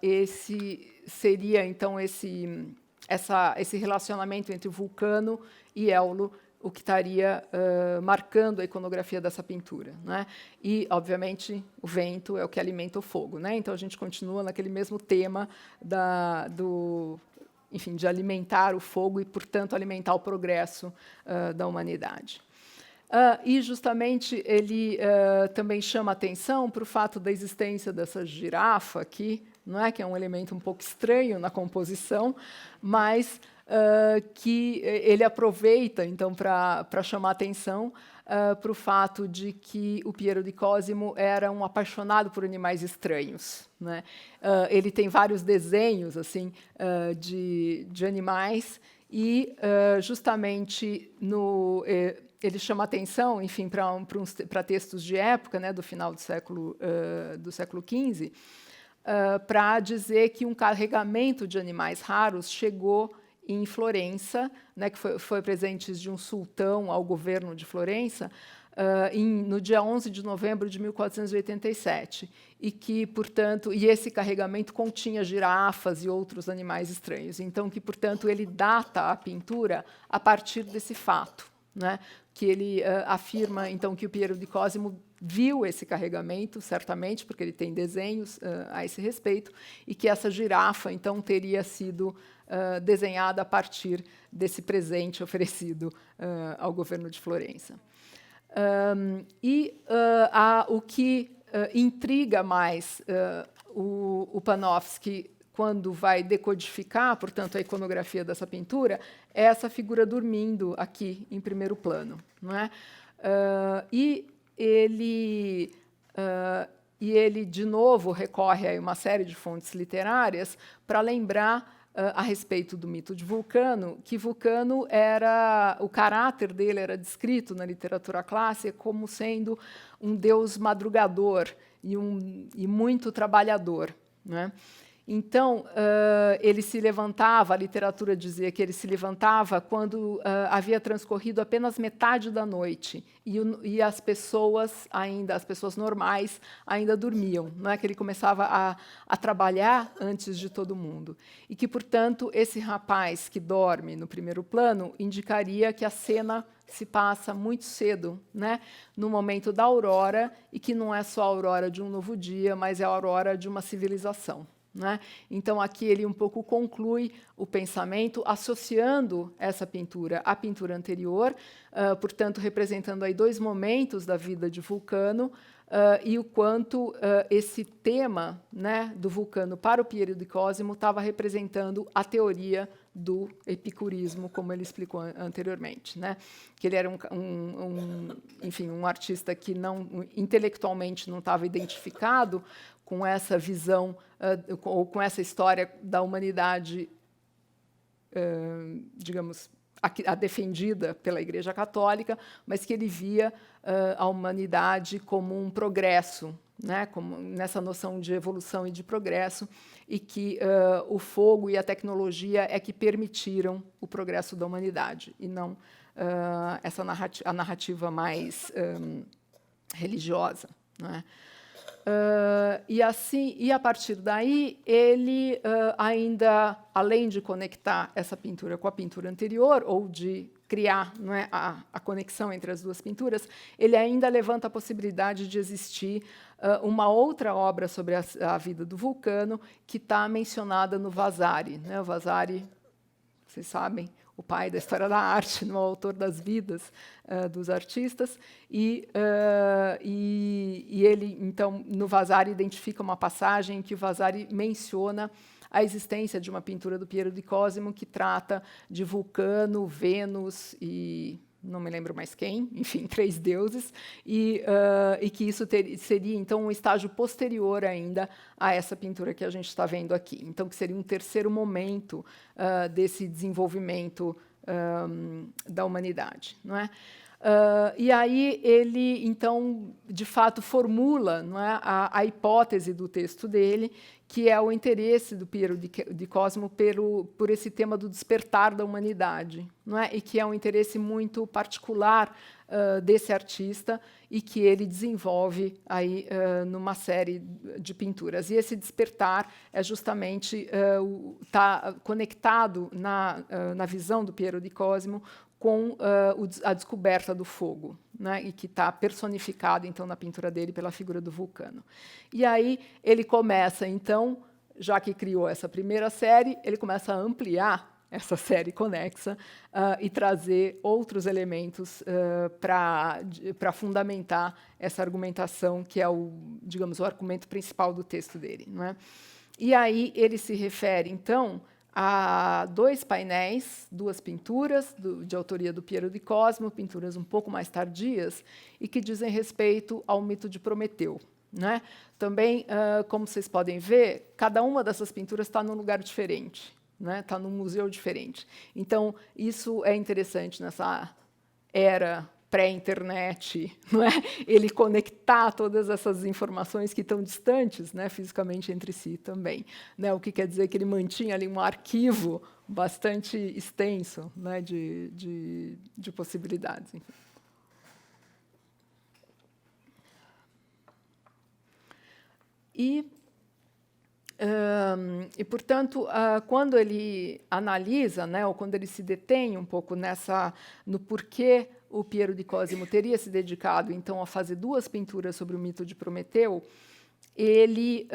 Esse seria então esse relacionamento entre o Vulcano e Éolo, o que estaria marcando a iconografia dessa pintura, né? E, obviamente, o vento é o que alimenta o fogo, né? Então a gente continua naquele mesmo tema enfim, de alimentar o fogo e, portanto, alimentar o progresso da humanidade. E, justamente, ele também chama atenção para o fato da existência dessa girafa aqui, não é? Que é um elemento um pouco estranho na composição, mas que ele aproveita, então, para chamar atenção para o fato de que o Piero di Cosimo era um apaixonado por animais estranhos, né? Ele tem vários desenhos assim de animais e, justamente, ele chama atenção, enfim, para textos de época, né, do final do século XV, para dizer que um carregamento de animais raros chegou em Florença, né, que foi presente de um sultão ao governo de Florença, no dia 11 de novembro de 1487, e que, portanto, esse carregamento continha girafas e outros animais estranhos. Então, que, portanto, ele data a pintura a partir desse fato, né, que ele afirma, então, que o Piero di Cosimo viu esse carregamento, certamente, porque ele tem desenhos a esse respeito, e que essa girafa, então, teria sido desenhada a partir desse presente oferecido ao governo de Florença. O que intriga mais o Panofsky quando vai decodificar, portanto, a iconografia dessa pintura, é essa figura dormindo aqui em primeiro plano, não é? E ele, de novo, recorre a uma série de fontes literárias para lembrar a respeito do mito de Vulcano, que Vulcano o caráter dele era descrito na literatura clássica como sendo um deus madrugador e muito trabalhador, né? Então, ele se levantava, a literatura dizia que ele se levantava quando havia transcorrido apenas metade da noite e as pessoas normais ainda dormiam, não é? Que ele começava a trabalhar antes de todo mundo. E que, portanto, esse rapaz que dorme no primeiro plano indicaria que a cena se passa muito cedo, né, no momento da aurora, e que não é só a aurora de um novo dia, mas é a aurora de uma civilização. Né? Então, aqui ele um pouco conclui o pensamento, associando essa pintura à pintura anterior, portanto, representando aí dois momentos da vida de Vulcano, e o quanto esse tema, né, do Vulcano para o Piero di Cosimo estava representando a teoria do epicurismo, como ele explicou anteriormente, né? Que ele era enfim, um artista que intelectualmente não estava identificado com essa visão ou com essa história da humanidade, digamos, a defendida pela Igreja Católica, mas que ele via a humanidade como um progresso, né, como nessa noção de evolução e de progresso, e que o fogo e a tecnologia é que permitiram o progresso da humanidade, e não a narrativa mais religiosa, né? E a partir daí, ele ainda, além de conectar essa pintura com a pintura anterior, ou de criar, não é, a conexão entre as duas pinturas, ele ainda levanta a possibilidade de existir uma outra obra sobre a vida do Vulcano, que está mencionada no Vasari. Né? O Vasari, vocês sabem, o pai da história da arte, no autor das vidas dos artistas, e ele, então, no Vasari, identifica uma passagem em que o Vasari menciona a existência de uma pintura do Piero di Cosimo que trata de Vulcano, Vênus e não me lembro mais quem, enfim, 3 deuses, e que isso seria, então, um estágio posterior ainda a essa pintura que a gente está vendo aqui. Então, que seria um terceiro momento desse desenvolvimento da humanidade. Não é? E aí ele, então, de fato, formula, não é, a hipótese do texto dele, que é o interesse do Piero di Cosimo por esse tema do despertar da humanidade, não é? E que é um interesse muito particular desse artista e que ele desenvolve aí numa série de pinturas. E esse despertar é justamente está conectado na visão do Piero di Cosimo com a descoberta do fogo, né, e que está personificado, então, na pintura dele pela figura do Vulcano. E aí ele começa, então, já que criou essa primeira série, ele começa a ampliar essa série conexa e trazer outros elementos para fundamentar essa argumentação, que é digamos, o argumento principal do texto dele. Não é? E aí ele se refere, então, há 2 painéis, 2 pinturas de autoria do Piero di Cosimo, pinturas um pouco mais tardias, e que dizem respeito ao mito de Prometeu. Né? Também, como vocês podem ver, cada uma dessas pinturas está num lugar diferente, né? Está num museu diferente. Então, isso é interessante nessa era pré-internet, não é? Ele conectar todas essas informações que estão distantes, né, fisicamente entre si também, né? O que quer dizer que ele mantinha ali um arquivo bastante extenso, né, de possibilidades. Enfim. E, portanto, quando ele analisa, né, ou quando ele se detém um pouco no porquê o Piero di Cosimo teria se dedicado, então, a fazer 2 pinturas sobre o mito de Prometeu, ele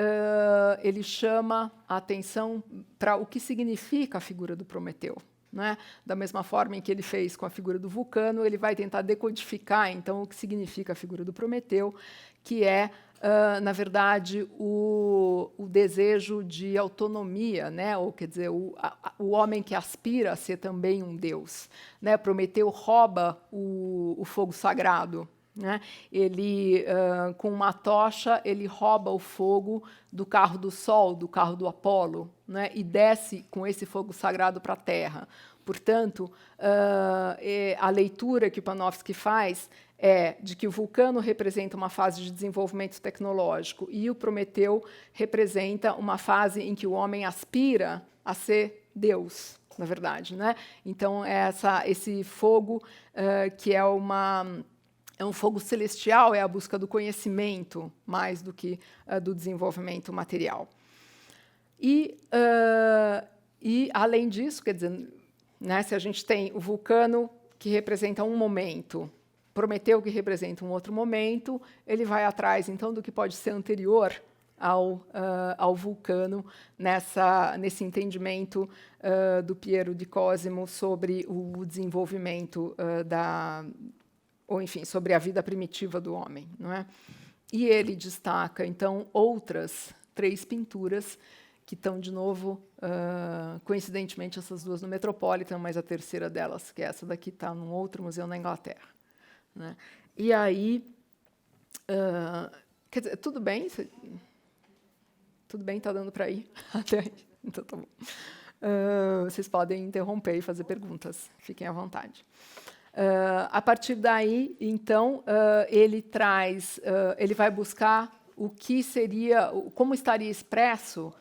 chama a atenção para o que significa a figura do Prometeu. Né? Da mesma forma em que ele fez com a figura do Vulcano, ele vai tentar decodificar, então, o que significa a figura do Prometeu, que é, na verdade, o desejo de autonomia, né? Ou, quer dizer, o homem que aspira a ser também um deus. Né? Prometeu rouba o fogo sagrado. Né? Ele, com uma tocha, ele rouba o fogo do carro do Sol, do carro do Apolo, né? E desce com esse fogo sagrado para a Terra. Portanto, a leitura que o Panofsky faz é de que o Vulcano representa uma fase de desenvolvimento tecnológico e o Prometeu representa uma fase em que o homem aspira a ser Deus, na verdade. Né? Então, esse fogo que é um fogo celestial, é a busca do conhecimento, mais do que do desenvolvimento material. E além disso, quer dizer, né, se a gente tem o Vulcano, que representa um momento, Prometeu, que representa um outro momento, ele vai atrás, então, do que pode ser anterior ao Vulcano, nesse entendimento do Piero di Cosimo sobre o desenvolvimento ou, enfim, sobre a vida primitiva do homem. Não é? E ele destaca, então, outras 3 pinturas que estão, de novo, coincidentemente, essas 2 no Metropolitan, mas a terceira delas, que é essa daqui, está num outro museu na Inglaterra. Né? E aí, quer dizer, tudo bem? Tudo bem, está dando para ir até aí? Então, tá bom. Vocês podem interromper e fazer perguntas, fiquem à vontade. A partir daí, então, ele vai buscar o que seria, como estaria expresso,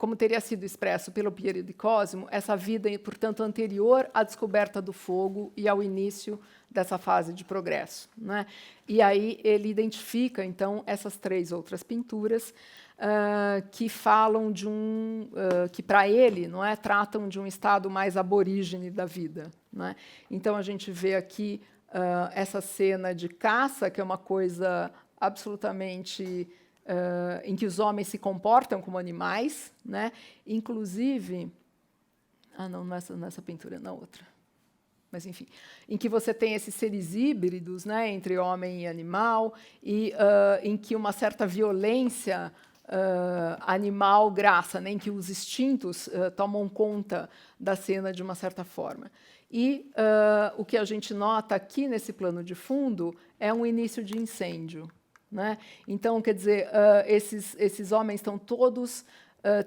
como teria sido expresso pelo Piero di Cosimo, essa vida, portanto, anterior à descoberta do fogo e ao início dessa fase de progresso, né? E aí ele identifica, então, essas 3 outras pinturas que falam de que para ele, não é, tratam de um estado mais aborígene da vida, não é? Então a gente vê aqui essa cena de caça, que é uma coisa absolutamente em que os homens se comportam como animais, né? Inclusive, não nessa pintura, na outra. Mas, enfim, em que você tem esses seres híbridos, né, entre homem e animal, e em que uma certa violência animal graça, né, em que os instintos tomam conta da cena de uma certa forma. E o que a gente nota aqui nesse plano de fundo é um início de incêndio, né? Então, quer dizer, esses homens estão todos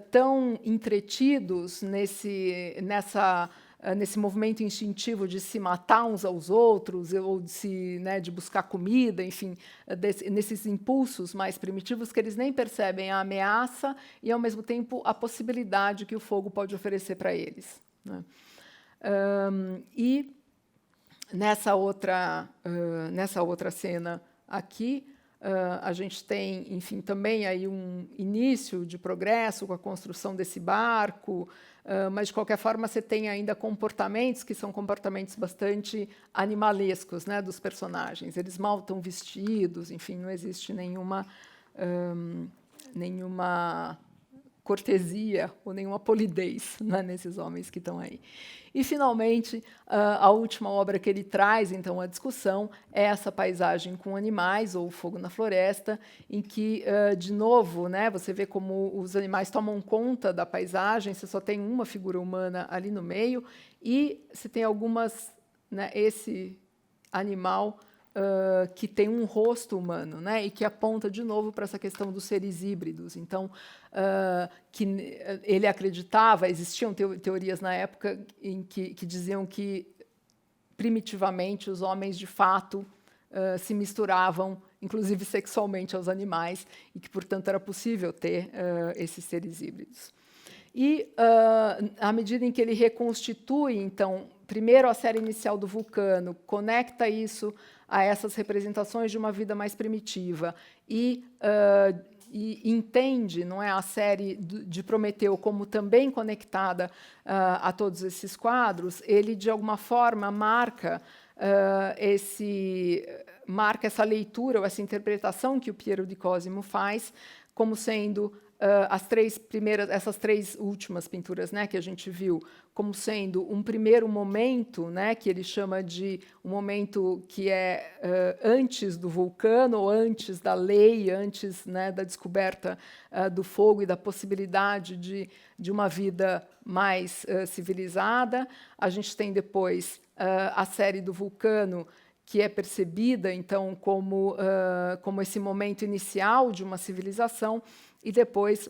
tão entretidos nesse movimento instintivo de se matar uns aos outros, ou de buscar comida, enfim, nesses impulsos mais primitivos, que eles nem percebem a ameaça e, ao mesmo tempo, a possibilidade que o fogo pode oferecer para eles, né? E nessa outra cena aqui, a gente tem, enfim, também aí um início de progresso com a construção desse barco, mas, de qualquer forma, você tem ainda comportamentos que são comportamentos bastante animalescos, né, dos personagens. Eles mal estão vestidos, enfim, não existe nenhuma cortesia ou nenhuma polidez, né, nesses homens que estão aí. E, finalmente, a última obra que ele traz, então, à discussão é essa paisagem com animais, ou Fogo na Floresta, em que, de novo, né, você vê como os animais tomam conta da paisagem, você só tem uma figura humana ali no meio, e você tem algumas, né, esse animal que tem um rosto humano, né, e que aponta de novo para essa questão dos seres híbridos. Então, que ele acreditava, existiam teorias na época em que diziam que primitivamente os homens de fato se misturavam, inclusive sexualmente, aos animais, e que, portanto, era possível ter esses seres híbridos. E, à medida em que ele reconstitui, então, primeiro a série inicial do Vulcano, conecta isso a essas representações de uma vida mais primitiva e entende, não é, a série de Prometeu como também conectada a todos esses quadros, ele, de alguma forma, marca essa leitura ou essa interpretação que o Piero di Cosimo faz como sendo essas 3 últimas pinturas, né, que a gente viu, como sendo um primeiro momento, né, que ele chama de um momento que é antes do vulcano, ou antes da lei, antes, né, da descoberta do fogo e da possibilidade de uma vida mais civilizada. A gente tem depois a série do vulcano, que é percebida, então, como esse momento inicial de uma civilização, e depois,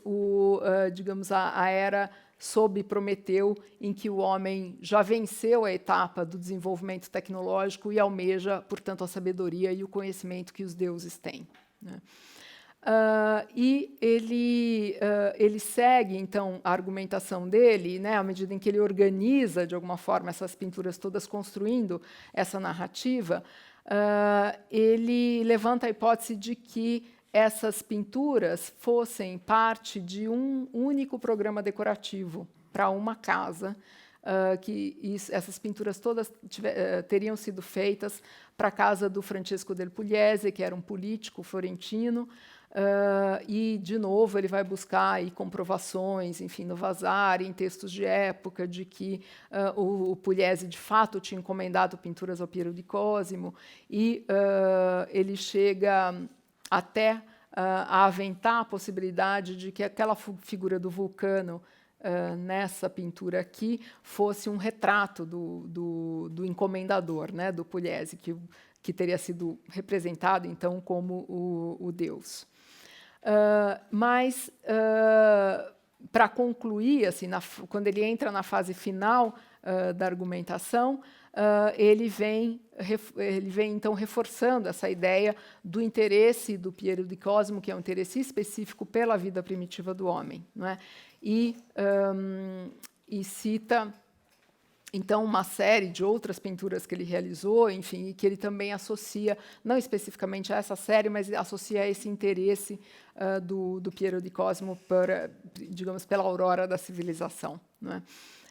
digamos, a era sob Prometeu, em que o homem já venceu a etapa do desenvolvimento tecnológico e almeja, portanto, a sabedoria e o conhecimento que os deuses têm, né? E ele segue, então, a argumentação dele, né, à medida em que ele organiza, de alguma forma, essas pinturas todas, construindo essa narrativa, ele levanta a hipótese de que essas pinturas fossem parte de um único programa decorativo para uma casa, essas pinturas todas teriam sido feitas para a casa do Francesco del Pugliese, que era um político florentino, e, de novo, ele vai buscar aí comprovações, enfim, no Vasari, em textos de época, de que o Pugliese, de fato, tinha encomendado pinturas ao Piero di Cosimo, e ele chega até a aventar a possibilidade de que aquela figura do vulcano, nessa pintura aqui, fosse um retrato do encomendador, né, do Pugliese, que teria sido representado, então, como o deus. Mas, para concluir, assim, quando ele entra na fase final da argumentação, ele vem, então, reforçando essa ideia do interesse do Piero di Cosimo, que é um interesse específico pela vida primitiva do homem, não é? e cita então uma série de outras pinturas que ele realizou, enfim, e que ele também associa, não especificamente a essa série, mas associa a esse interesse do Piero di Cosimo para, digamos, pela aurora da civilização, né?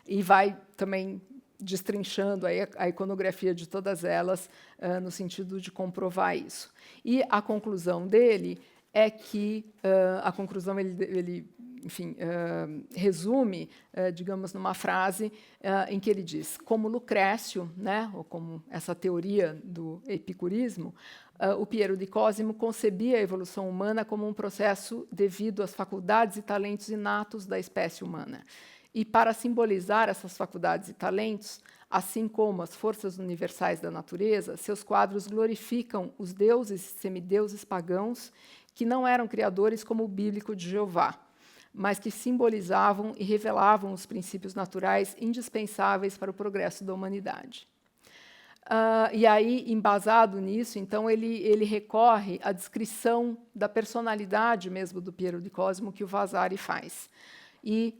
E vai também destrinchando aí a iconografia de todas elas no sentido de comprovar isso. E a conclusão dele é que a conclusão ele enfim, resume, digamos, numa frase em que ele diz: como Lucrécio, né, ou como essa teoria do epicurismo, o Piero di Cosimo concebia a evolução humana como um processo devido às faculdades e talentos inatos da espécie humana. E para simbolizar essas faculdades e talentos, assim como as forças universais da natureza, seus quadros glorificam os deuses e semideuses pagãos que não eram criadores como o bíblico de Jeová, mas que simbolizavam e revelavam os princípios naturais indispensáveis para o progresso da humanidade. E aí, embasado nisso, então, ele recorre à descrição da personalidade mesmo do Piero di Cosimo que o Vasari faz. E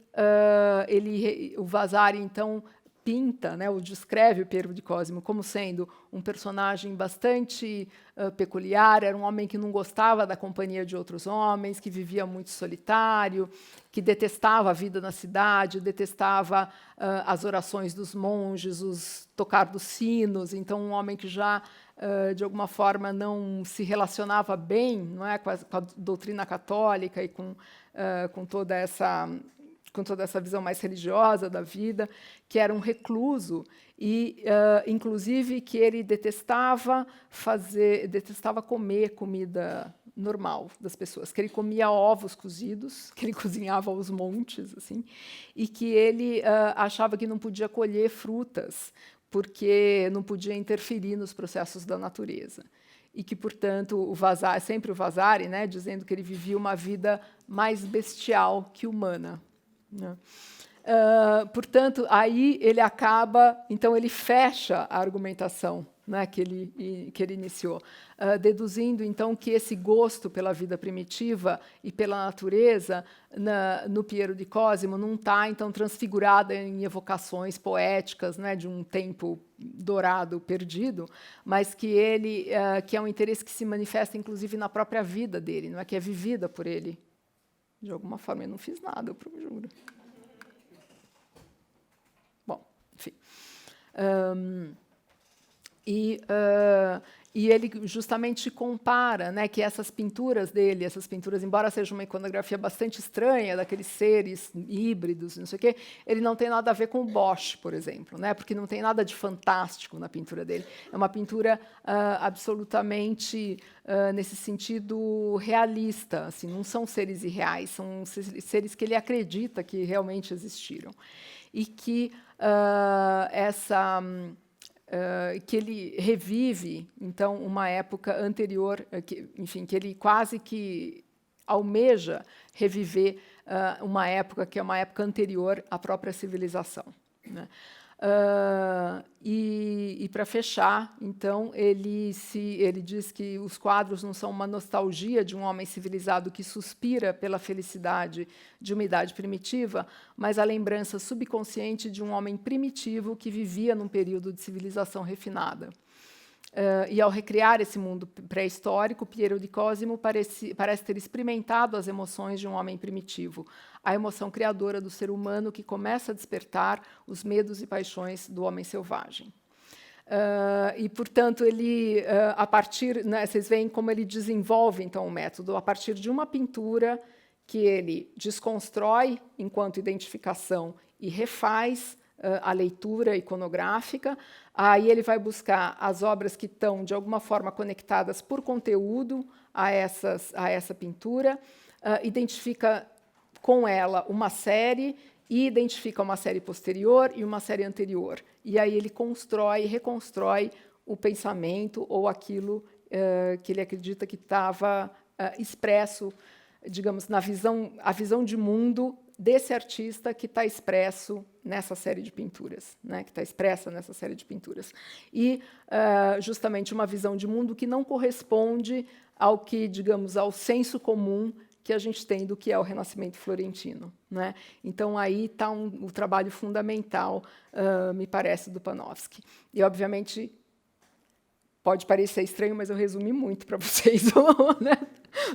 o Vasari, então, pinta, né, ou descreve o Piero di Cosimo como sendo um personagem bastante peculiar, era um homem que não gostava da companhia de outros homens, que vivia muito solitário, que detestava a vida na cidade, detestava as orações dos monges, os tocar dos sinos, então um homem que já de alguma forma não se relacionava bem, não é, com a doutrina católica e com toda essa visão mais religiosa da vida, que era um recluso e, inclusive, que ele detestava comer comida normal das pessoas, que ele comia ovos cozidos, que ele cozinhava aos montes, assim, e que ele achava que não podia colher frutas, porque não podia interferir nos processos da natureza. E que, portanto, sempre o Vasari, né, dizendo que ele vivia uma vida mais bestial que humana, né? Portanto, aí ele acaba, então ele fecha a argumentação, né, que ele iniciou, deduzindo então que esse gosto pela vida primitiva e pela natureza no Piero di Cosimo não está então transfigurada em evocações poéticas, né, de um tempo dourado perdido, mas que que é um interesse que se manifesta inclusive na própria vida dele, não é, que é vivida por ele. De alguma forma, eu não fiz nada, eu juro. Bom, enfim. E ele justamente compara, né, que essas pinturas dele, embora seja uma iconografia bastante estranha, daqueles seres híbridos, não sei o quê, ele não tem nada a ver com o Bosch, por exemplo, né, porque não tem nada de fantástico na pintura dele. É uma pintura absolutamente, nesse sentido, realista. Assim, não são seres irreais, são seres que ele acredita que realmente existiram. E que que ele revive, então, uma época anterior, que ele quase que almeja reviver uma época que é uma época anterior à própria civilização, né? E para fechar, então, ele diz que os quadros não são uma nostalgia de um homem civilizado que suspira pela felicidade de uma idade primitiva, mas a lembrança subconsciente de um homem primitivo que vivia num período de civilização refinada. E, ao recriar esse mundo pré-histórico, Piero di Cosimo parece ter experimentado as emoções de um homem primitivo, a emoção criadora do ser humano que começa a despertar os medos e paixões do homem selvagem. E, portanto, ele, a partir, né, vocês veem como ele desenvolve então o método a partir de uma pintura que ele desconstrói enquanto identificação e refaz a leitura iconográfica. Aí ele vai buscar as obras que estão, de alguma forma, conectadas por conteúdo a essa pintura, identifica com ela uma série e identifica uma série posterior e uma série anterior. E aí ele constrói e reconstrói o pensamento ou aquilo que ele acredita que estava expresso, digamos, a visão de mundo desse artista que está expresso nessa série de pinturas, né, que está expressa nessa série de pinturas. E, justamente, uma visão de mundo que não corresponde ao que, digamos, ao senso comum que a gente tem do que é o Renascimento florentino, né? Então, aí está o trabalho fundamental, me parece, do Panofsky. E, obviamente, pode parecer estranho, mas eu resumi muito para vocês, né?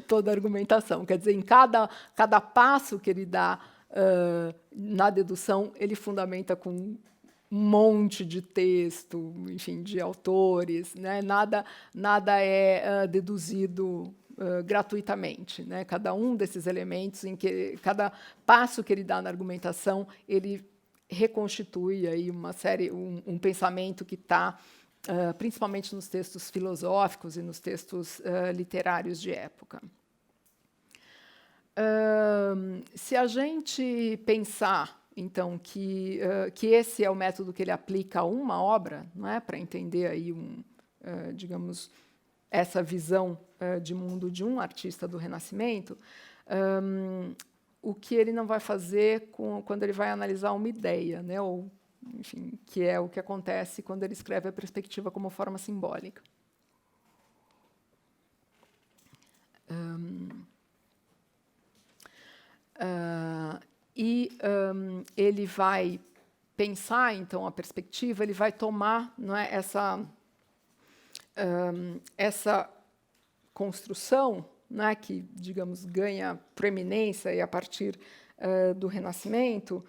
Toda a argumentação. Quer dizer, em cada passo que ele dá na dedução, ele fundamenta com um monte de texto, enfim, de autores, né? Nada é deduzido gratuitamente, né? Cada um desses elementos, cada passo que ele dá na argumentação, ele reconstitui aí uma série, um pensamento que está principalmente nos textos filosóficos e nos textos literários de época. Se a gente pensar, então, que esse é o método que ele aplica a uma obra, não é, para entender aí digamos, essa visão de mundo de um artista do Renascimento, o que ele não vai fazer quando ele vai analisar uma ideia, né, ou, enfim, que é o que acontece quando ele escreve a perspectiva como forma simbólica. Ele vai pensar, então, a perspectiva, ele vai tomar, não é, essa construção, né, que, digamos, ganha proeminência aí a partir do Renascimento,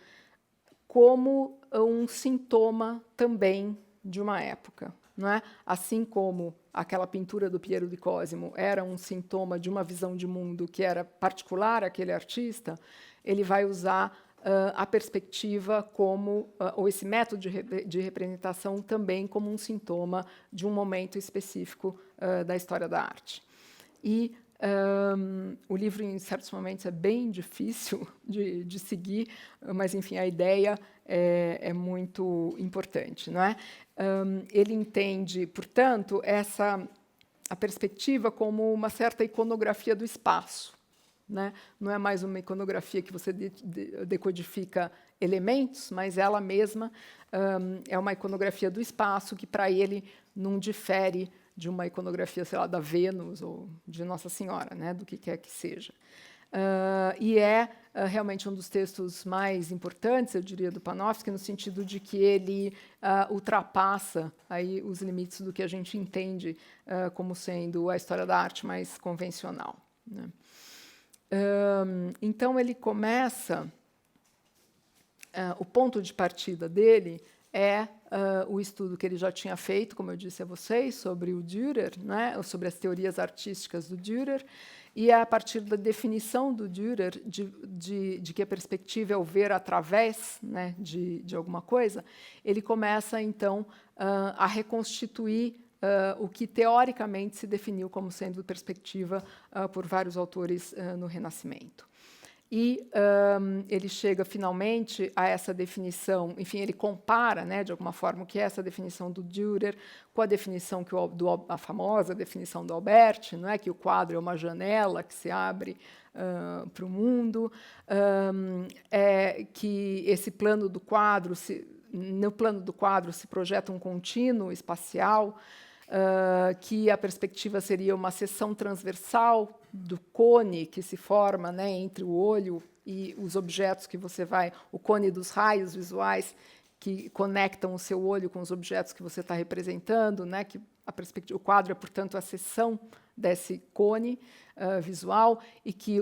como um sintoma também de uma época, não é? Assim como aquela pintura do Piero di Cosimo era um sintoma de uma visão de mundo que era particular àquele artista, ele vai usar a perspectiva como, ou esse método de representação também como um sintoma de um momento específico da história da arte. E o livro, em certos momentos, é bem difícil de seguir, mas, enfim, a ideia é muito importante, não é? Ele entende, portanto, a perspectiva como uma certa iconografia do espaço, né? Não é mais uma iconografia que você decodifica elementos, mas ela mesma é uma iconografia do espaço que, para ele, não difere de uma iconografia, sei lá, da Vênus ou de Nossa Senhora, né, do que quer que seja. E realmente um dos textos mais importantes, eu diria, do Panofsky, no sentido de que ele ultrapassa aí os limites do que a gente entende como sendo a história da arte mais convencional, né? Então, ele começa... o ponto de partida dele é o estudo que ele já tinha feito, como eu disse a vocês, sobre o Dürer, né, sobre as teorias artísticas do Dürer, e é a partir da definição do Dürer de que a perspectiva é o ver através, né, de alguma coisa, ele começa, então, a reconstituir o que, teoricamente, se definiu como sendo perspectiva por vários autores no Renascimento. E ele chega, finalmente, a essa definição, enfim, ele compara, né, de alguma forma, o que é essa definição do Dürer com a definição a famosa definição do Alberti, não é, que o quadro é uma janela que se abre para o mundo, que esse plano do quadro, no plano do quadro se projeta um contínuo espacial, que a perspectiva seria uma seção transversal do cone que se forma, né, entre o olho e os objetos que você vai... O cone dos raios visuais que conectam o seu olho com os objetos que você está representando, né, que o quadro é, portanto, a seção desse cone visual, e que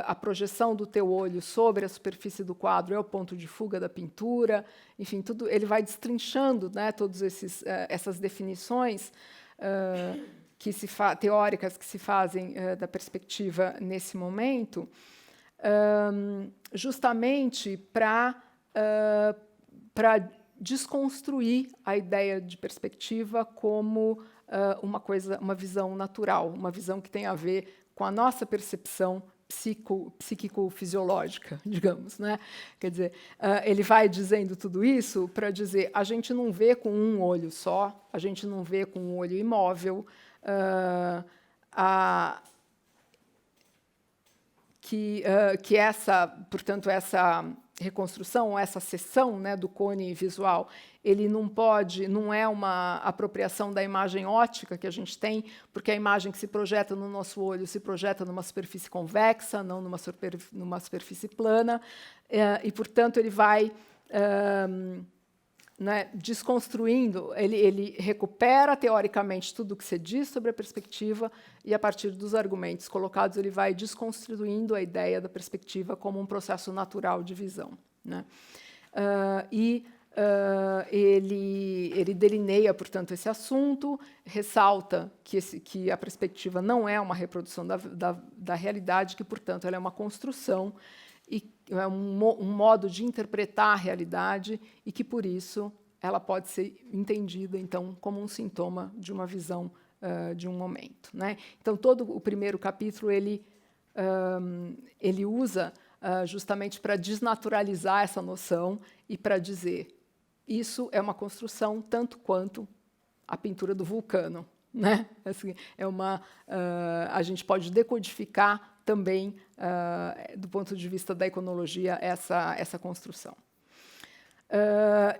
a projeção do teu olho sobre a superfície do quadro é o ponto de fuga da pintura. Enfim, tudo, ele vai destrinchando, né, todas essas definições teóricas que se fazem da perspectiva nesse momento, justamente para desconstruir a ideia de perspectiva como uma visão natural, uma visão que tem a ver com a nossa percepção psíquico-fisiológica, digamos, né? Quer dizer, ele vai dizendo tudo isso para dizer: a gente não vê com um olho só, a gente não vê com um olho imóvel, que portanto, reconstrução, essa seção, né, do cone visual, ele não é uma apropriação da imagem óptica que a gente tem, porque a imagem que se projeta no nosso olho se projeta numa superfície convexa, não numa superfície plana, e, portanto, ele vai né, desconstruindo, ele recupera teoricamente tudo o que você diz sobre a perspectiva e, a partir dos argumentos colocados, ele vai desconstruindo a ideia da perspectiva como um processo natural de visão, né? Ele delineia, portanto, esse assunto, ressalta que a perspectiva não é uma reprodução da realidade, que, portanto, ela é uma construção e é um modo de interpretar a realidade e que, por isso, ela pode ser entendida, então, como um sintoma de uma visão de um momento, né? Então, todo o primeiro capítulo ele usa justamente para desnaturalizar essa noção e para dizer isso é uma construção tanto quanto a pintura do Vulcano, né? Assim, a gente pode decodificar também, do ponto de vista da iconologia, essa construção.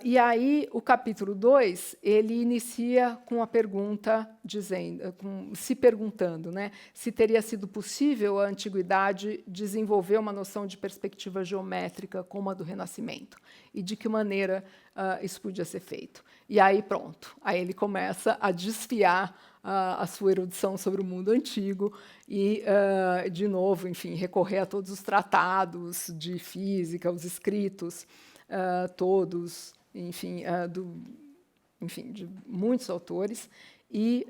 E aí, o capítulo 2, ele inicia com a pergunta, se perguntando, né, se teria sido possível à Antiguidade desenvolver uma noção de perspectiva geométrica como a do Renascimento, e de que maneira isso podia ser feito. E aí, pronto, aí ele começa a desfiar a sua erudição sobre o mundo antigo e, de novo, enfim, recorrer a todos os tratados de física, os escritos, todos, enfim, de muitos autores, e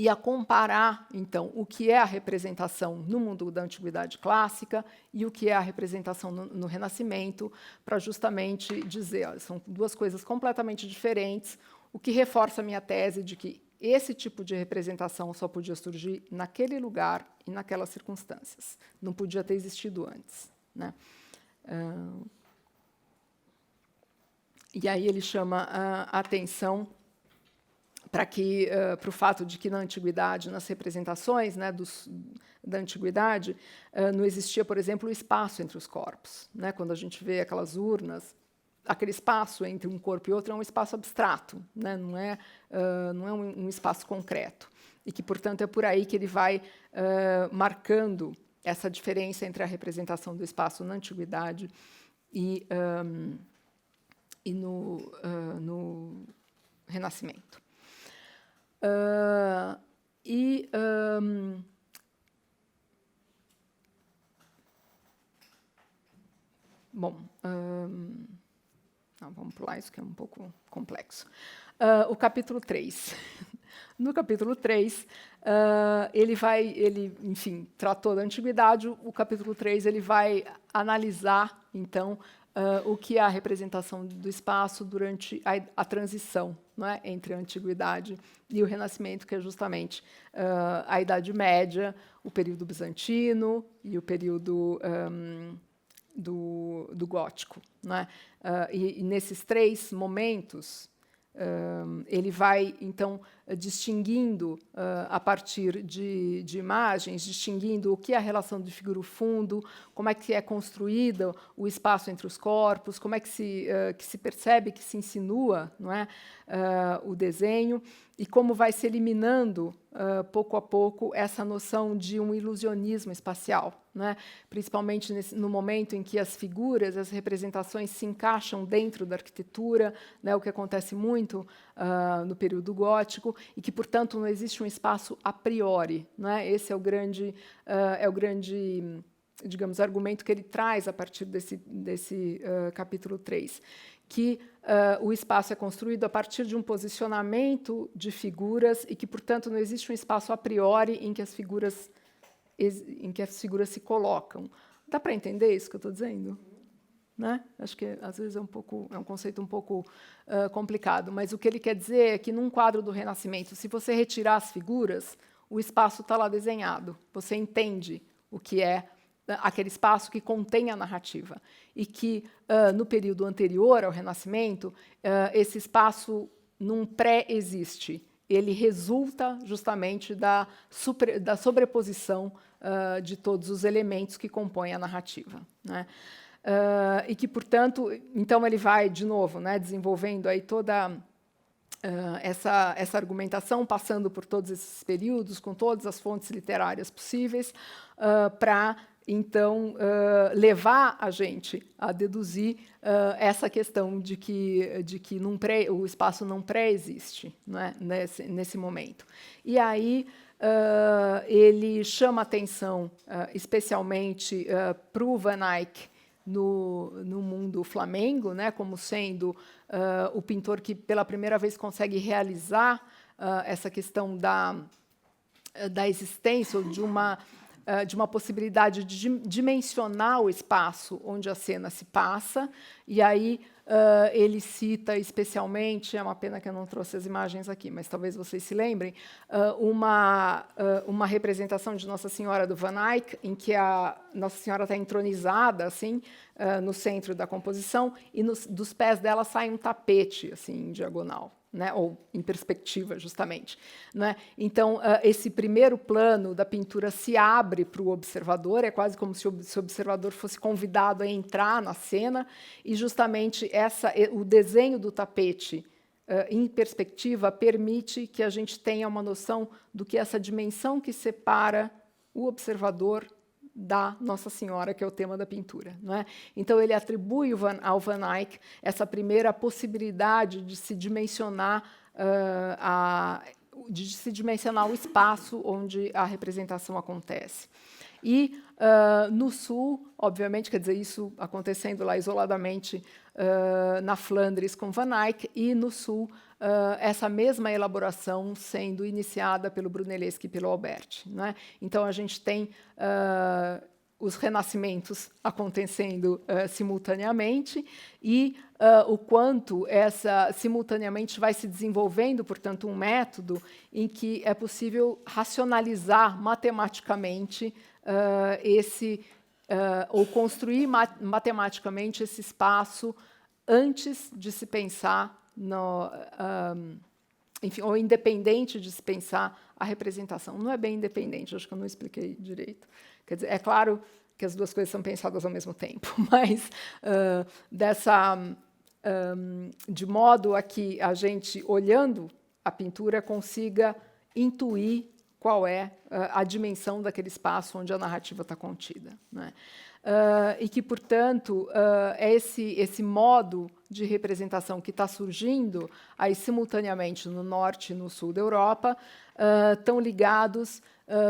a comparar, então, o que é a representação no mundo da Antiguidade Clássica e o que é a representação no Renascimento, para justamente dizer, olha, são duas coisas completamente diferentes, o que reforça a minha tese de que esse tipo de representação só podia surgir naquele lugar e naquelas circunstâncias, não podia ter existido antes, né? E aí ele chama a atenção para o fato de que na Antiguidade, nas representações, né, da Antiguidade, não existia, por exemplo, o espaço entre os corpos, né? Quando a gente vê aquelas urnas, aquele espaço entre um corpo e outro é um espaço abstrato, né? Não é um espaço concreto, e que, portanto, é por aí que ele vai marcando essa diferença entre a representação do espaço na Antiguidade e no Renascimento. Não, vamos pular isso, que é um pouco complexo. O capítulo 3. No capítulo 3, ele, enfim, tratou da Antiguidade. O capítulo 3 ele vai analisar, então, o que é a representação do espaço durante a transição, não é, entre a Antiguidade e o Renascimento, que é justamente a Idade Média, o período bizantino e o período do Gótico, não é? E nesses três momentos, ele vai, então, distinguindo, a partir de imagens, distinguindo o que é a relação de figura-fundo, como é que é construído o espaço entre os corpos, como é que se percebe, que se insinua, não é, o desenho, e como vai se eliminando, pouco a pouco, essa noção de um ilusionismo espacial, né? Principalmente no momento em que as figuras, as representações se encaixam dentro da arquitetura, né? O que acontece muito no período gótico, e que, portanto, não existe um espaço a priori, né? Esse é o grande, digamos, argumento que ele traz a partir desse capítulo 3, que o espaço é construído a partir de um posicionamento de figuras e que, portanto, não existe um espaço a priori em que as figuras se colocam. Dá para entender isso que eu estou dizendo? Né? Acho que, às vezes, é um conceito um pouco complicado, mas o que ele quer dizer é que, num quadro do Renascimento, se você retirar as figuras, o espaço está lá desenhado, você entende o que é aquele espaço que contém a narrativa, e que, no período anterior ao Renascimento, esse espaço não pré-existe, ele resulta justamente da sobreposição de todos os elementos que compõem a narrativa, né? e que, portanto, então ele vai, de novo, né, desenvolvendo aí toda essa argumentação, passando por todos esses períodos, com todas as fontes literárias possíveis, para, então, levar a gente a deduzir essa questão de que o espaço não pré-existe, né, nesse momento. E aí ele chama atenção, especialmente, para o Van Eyck no mundo flamengo, né, como sendo o pintor que, pela primeira vez, consegue realizar essa questão da existência, ou de uma possibilidade de dimensionar o espaço onde a cena se passa. E aí ele cita especialmente, é uma pena que eu não trouxe as imagens aqui, mas talvez vocês se lembrem, uma representação de Nossa Senhora do Van Eyck, em que a Nossa Senhora está entronizada, assim, no centro da composição, e dos pés dela sai um tapete, assim, em diagonal, né, ou em perspectiva, justamente, né? Então, esse primeiro plano da pintura se abre para o observador, é quase como se o observador fosse convidado a entrar na cena, e justamente o desenho do tapete em perspectiva permite que a gente tenha uma noção do que essa dimensão que separa o observador da Nossa Senhora, que é o tema da pintura, não é? Então, ele atribui ao Van Eyck essa primeira possibilidade de se dimensionar o espaço onde a representação acontece. E no Sul, obviamente, quer dizer, isso acontecendo lá isoladamente na Flandres com Van Eyck, e no Sul essa mesma elaboração sendo iniciada pelo Brunelleschi e pelo Alberti, não é? Então, a gente tem os renascimentos acontecendo simultaneamente, e o quanto simultaneamente vai se desenvolvendo, portanto, um método em que é possível racionalizar matematicamente ou construir matematicamente esse espaço antes de se pensar enfim, ou independente de se pensar a representação. Não é bem independente, acho que eu não expliquei direito. Quer dizer, é claro que as duas coisas são pensadas ao mesmo tempo, mas de modo a que a gente, olhando a pintura, consiga intuir qual é a dimensão daquele espaço onde a narrativa está contida, né? E que, portanto, é esse modo de representação que está surgindo aí simultaneamente no norte e no sul da Europa, estão ligados,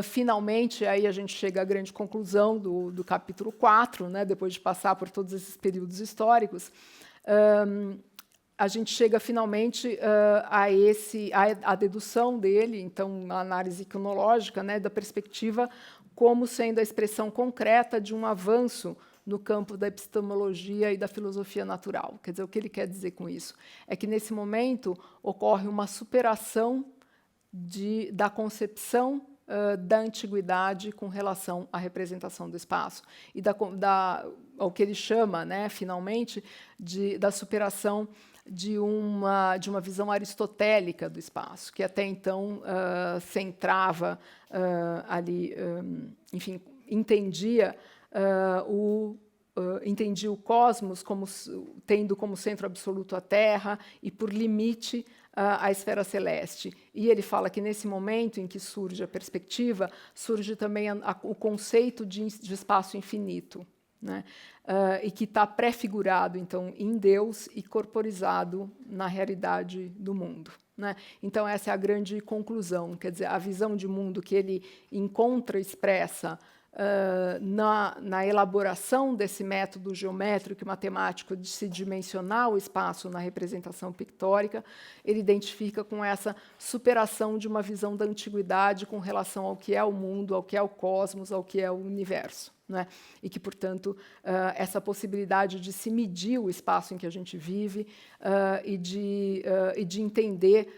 finalmente, aí a gente chega à grande conclusão do capítulo 4, né, depois de passar por todos esses períodos históricos, a gente chega finalmente à dedução dele, então, a análise cronológica, né, da perspectiva como sendo a expressão concreta de um avanço no campo da epistemologia e da filosofia natural. Quer dizer, o que ele quer dizer com isso? É que, nesse momento, ocorre uma superação da concepção da antiguidade com relação à representação do espaço, e ao que ele chama, né, finalmente, da superação de uma visão aristotélica do espaço, que até então centrava ali, enfim, entendia o cosmos tendo como centro absoluto a Terra e, por limite, a esfera celeste. E ele fala que, nesse momento em que surge a perspectiva, surge também o conceito de espaço infinito, né? E que está prefigurado, então, em Deus e corporizado na realidade do mundo, né? Então, essa é a grande conclusão, quer dizer, a visão de mundo que ele encontra expressa na elaboração desse método geométrico e matemático de se dimensionar o espaço na representação pictórica, ele identifica com essa superação de uma visão da antiguidade com relação ao que é o mundo, ao que é o cosmos, ao que é o universo, né? E que, portanto, essa possibilidade de se medir o espaço em que a gente vive e de entender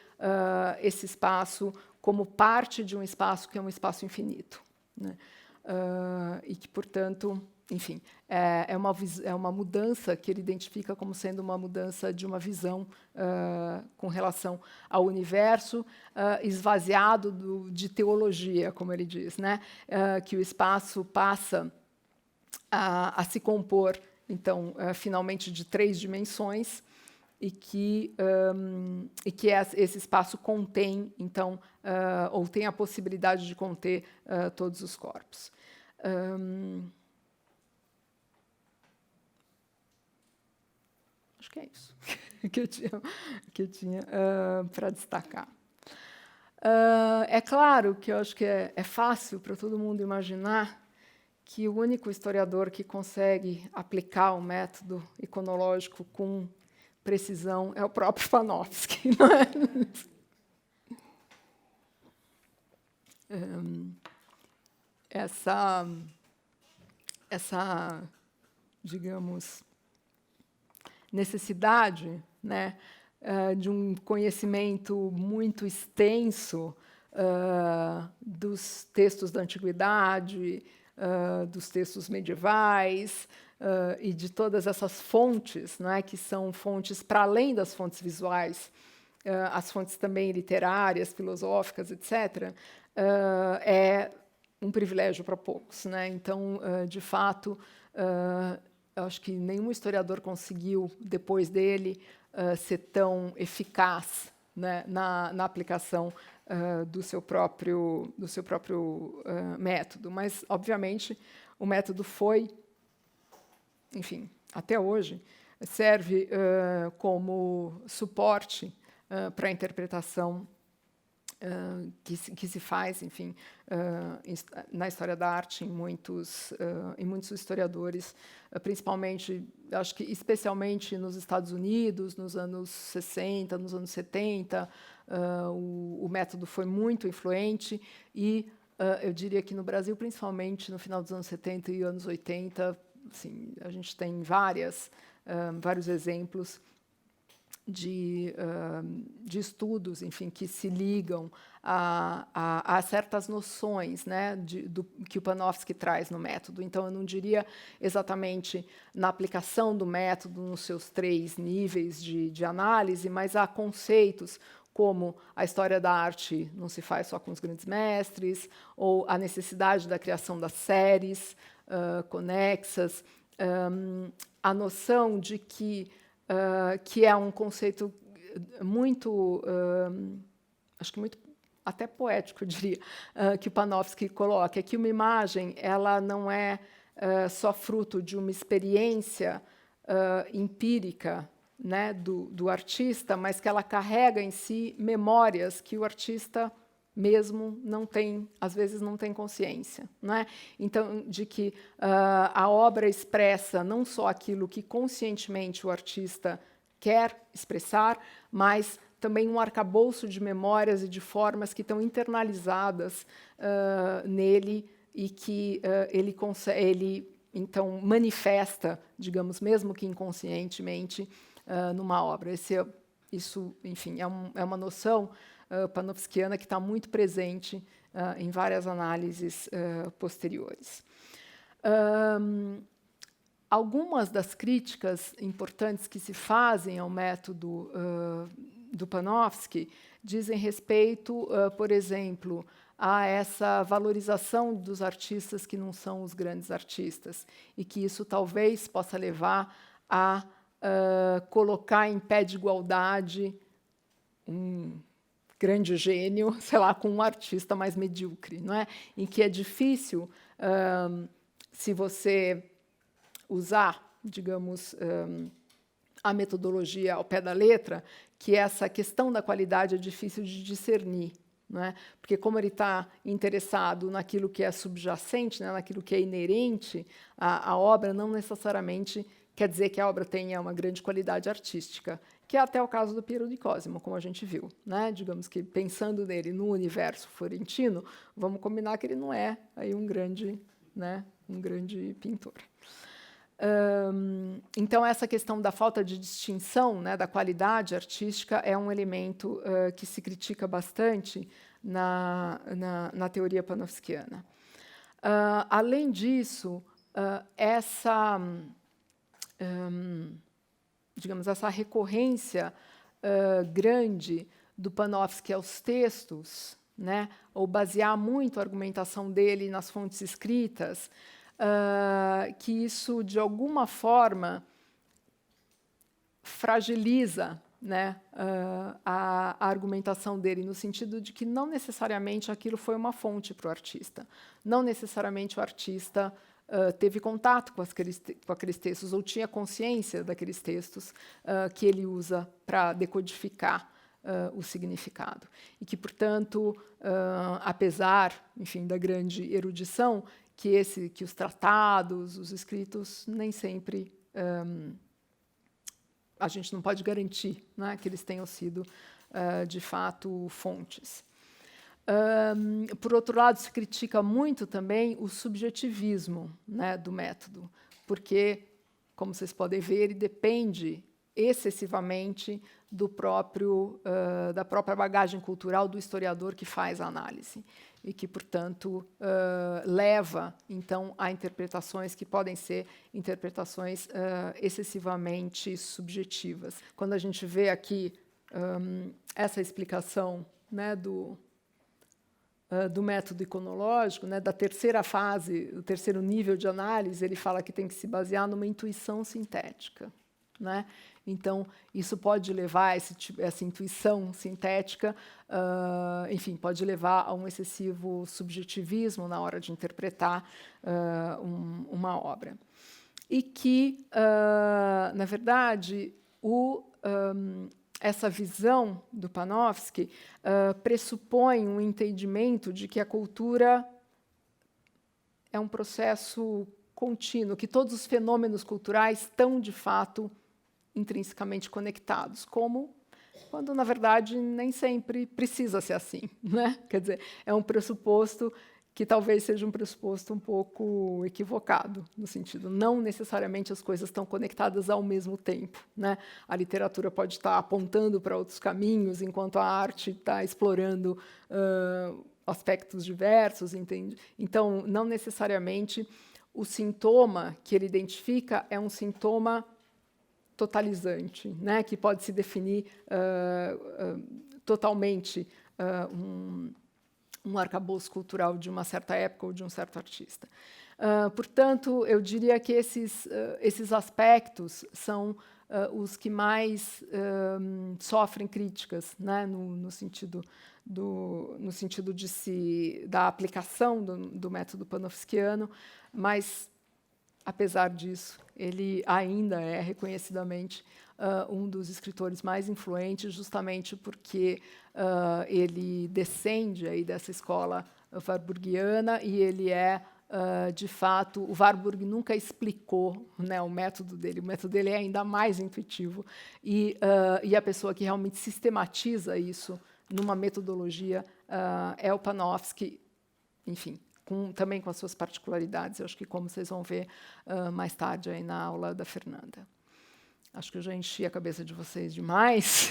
esse espaço como parte de um espaço que é um espaço infinito, né? E que, portanto, enfim, é uma mudança que ele identifica como sendo uma mudança de uma visão com relação ao universo, esvaziado de teologia, como ele diz, né? Que o espaço passa a se compor então, finalmente de 3 dimensões, e que esse espaço contém, então, ou tem a possibilidade de conter todos os corpos. Acho que é isso que eu tinha para destacar. É claro que eu acho que é fácil para todo mundo imaginar que o único historiador que consegue aplicar o método iconológico com precisão é o próprio Panofsky, não é? Essa, digamos, necessidade, né, de um conhecimento muito extenso dos textos da antiguidade, dos textos medievais e de todas essas fontes, né, que são fontes para além das fontes visuais, as fontes também literárias, filosóficas, etc., é um privilégio para poucos, né? Então, de fato, eu acho que nenhum historiador conseguiu, depois dele, ser tão eficaz, né, na aplicação do seu próprio método. Mas, obviamente, o método foi, enfim, até hoje, serve como suporte para a interpretação que se faz, enfim, na história da arte em muitos historiadores, principalmente, acho que especialmente nos Estados Unidos, nos anos 60, nos anos 70, o método foi muito influente e eu diria que no Brasil, principalmente no final dos anos 70 e anos 80, assim, a gente tem vários exemplos de estudos, enfim, que se ligam a certas noções, né, que o Panofsky traz no método. Então, eu não diria exatamente na aplicação do método nos seus 3 níveis de análise, mas há conceitos como a história da arte não se faz só com os grandes mestres, ou a necessidade da criação das séries conexas, a noção de que é um conceito muito, acho que muito até poético, eu diria, que o Panofsky coloca, é que uma imagem ela não é só fruto de uma experiência empírica, né, do artista, mas que ela carrega em si memórias que o artista mesmo não tem, às vezes não tem consciência, não é? Então, de que a obra expressa não só aquilo que conscientemente o artista quer expressar, mas também um arcabouço de memórias e de formas que estão internalizadas nele e que ele então manifesta, digamos, mesmo que inconscientemente, numa obra. Isso, enfim, é uma noção panofskiana que está muito presente em várias análises posteriores. Algumas das críticas importantes que se fazem ao método do Panofsky dizem respeito, por exemplo, a essa valorização dos artistas que não são os grandes artistas, e que isso talvez possa levar a colocar em pé de igualdade um grande gênio, sei lá, com um artista mais medíocre, não é? Em que é difícil, se você usar, digamos, a metodologia ao pé da letra, que essa questão da qualidade é difícil de discernir, não é? Porque como ele está interessado naquilo que é subjacente, né, naquilo que é inerente à obra, não necessariamente quer dizer que a obra tenha uma grande qualidade artística, que é até o caso do Piero di Cosimo, como a gente viu, né? Digamos que, pensando nele no universo florentino, vamos combinar que ele não é aí um grande pintor. Então, essa questão da falta de distinção, né, da qualidade artística é um elemento que se critica bastante na teoria panofskiana. Além disso, digamos, essa recorrência grande do Panofsky aos textos, né, ou basear muito a argumentação dele nas fontes escritas, que isso, de alguma forma, fragiliza, né, a argumentação dele, no sentido de que não necessariamente aquilo foi uma fonte para o artista. Não necessariamente o artista teve contato com aqueles textos ou tinha consciência daqueles textos que ele usa para decodificar o significado. E que, portanto, apesar, enfim, da grande erudição, que os tratados, os escritos, nem sempre a gente não pode garantir, né, que eles tenham sido, de fato, fontes. Por outro lado, se critica muito também o subjetivismo, né, do método, porque, como vocês podem ver, ele depende excessivamente da própria bagagem cultural do historiador que faz a análise e que, portanto, leva, então, a interpretações que podem ser interpretações excessivamente subjetivas. Quando a gente vê aqui essa explicação, né, do método iconológico, né, da terceira fase, o terceiro nível de análise, ele fala que tem que se basear numa intuição sintética, né? Então, isso pode levar, essa intuição sintética, enfim, pode levar a um excessivo subjetivismo na hora de interpretar uma obra. E que, na verdade, essa visão do Panofsky pressupõe um entendimento de que a cultura é um processo contínuo, que todos os fenômenos culturais estão, de fato, intrinsecamente conectados, como quando, na verdade, nem sempre precisa ser assim, né? Quer dizer, é um pressuposto que talvez seja um pressuposto um pouco equivocado, no sentido, não necessariamente as coisas estão conectadas ao mesmo tempo, né? A literatura pode estar apontando para outros caminhos, enquanto a arte está explorando aspectos diversos, entende? Então, não necessariamente o sintoma que ele identifica é um sintoma totalizante, né, que pode se definir totalmente um arcabouço cultural de uma certa época ou de um certo artista. Portanto, eu diria que esses aspectos são os que mais sofrem críticas, né, no sentido da aplicação do método panofskiano, mas, apesar disso, ele ainda é reconhecidamente um dos escritores mais influentes, justamente porque ele descende aí dessa escola warburgiana e ele é, de fato, o Warburg nunca explicou, né, o método dele é ainda mais intuitivo, e a pessoa que realmente sistematiza isso numa metodologia é o Panofsky, enfim, também com as suas particularidades, eu acho que, como vocês vão ver mais tarde aí na aula da Fernanda. Acho que eu já enchi a cabeça de vocês demais,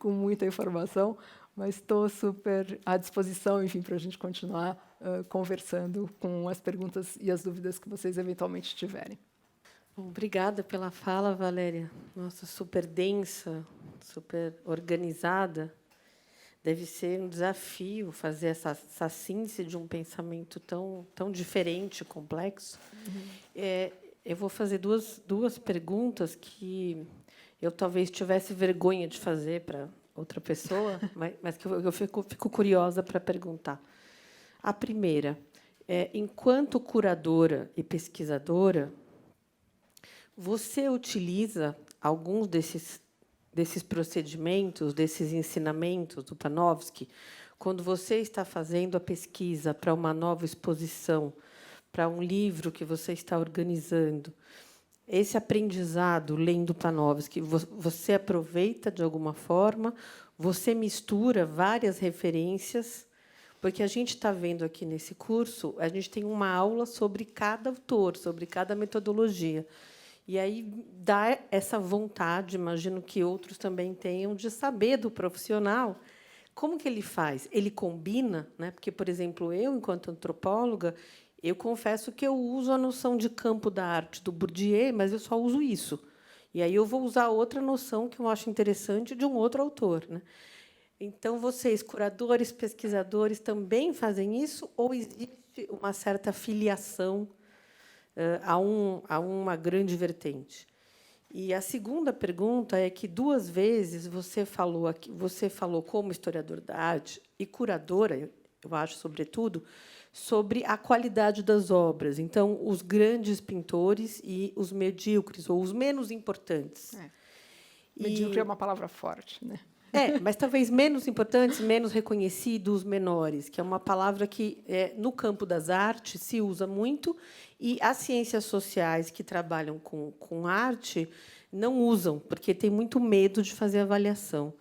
com muita informação, mas estou super à disposição, enfim, para a gente continuar conversando com as perguntas e as dúvidas que vocês eventualmente tiverem. Bom, obrigada pela fala, Valéria. Nossa, super densa, super organizada. Deve ser um desafio fazer essa síntese de um pensamento tão diferente, complexo. Eu vou fazer duas perguntas que eu talvez tivesse vergonha de fazer para outra pessoa, mas que eu fico curiosa para perguntar. A primeira, enquanto curadora e pesquisadora, você utiliza alguns desses procedimentos, desses ensinamentos do Panofsky, quando você está fazendo a pesquisa para uma nova exposição, para um livro que você está organizando, esse aprendizado lendo Panofsky, você aproveita de alguma forma, você mistura várias referências, porque a gente está vendo aqui nesse curso, a gente tem uma aula sobre cada autor, sobre cada metodologia. E aí dá essa vontade, imagino que outros também tenham, de saber do profissional como que ele faz. Ele combina, né? Porque, por exemplo, eu, enquanto antropóloga, eu confesso que eu uso a noção de campo da arte do Bourdieu, mas eu só uso isso. E aí eu vou usar outra noção que eu acho interessante de um outro autor, né? Então, vocês, curadores, pesquisadores, também fazem isso? Ou existe uma certa filiação há uma grande vertente. E a segunda pergunta é que 2 vezes você falou como historiador da arte e curadora, eu acho, sobretudo, sobre a qualidade das obras. Então, os grandes pintores e os medíocres, ou os menos importantes. Medíocre é uma palavra forte, né? Mas talvez menos importantes, menos reconhecidos, menores, que é uma palavra que, no campo das artes, se usa muito, e as ciências sociais que trabalham com arte não usam, porque tem muito medo de fazer avaliação.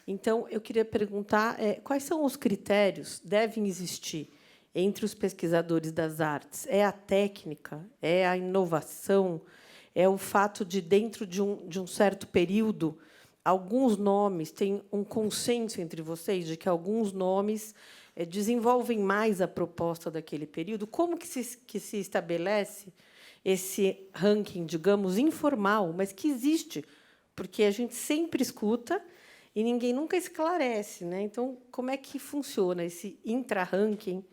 Então, eu queria perguntar quais são os critérios que devem existir entre os pesquisadores das artes? É a técnica? É a inovação? É o fato de, dentro de um certo período, alguns nomes têm um consenso entre vocês de que alguns nomes desenvolvem mais a proposta daquele período? Como que se estabelece esse ranking, digamos, informal, mas que existe, porque a gente sempre escuta e ninguém nunca esclarece, né? Então, como é que funciona esse intra-ranking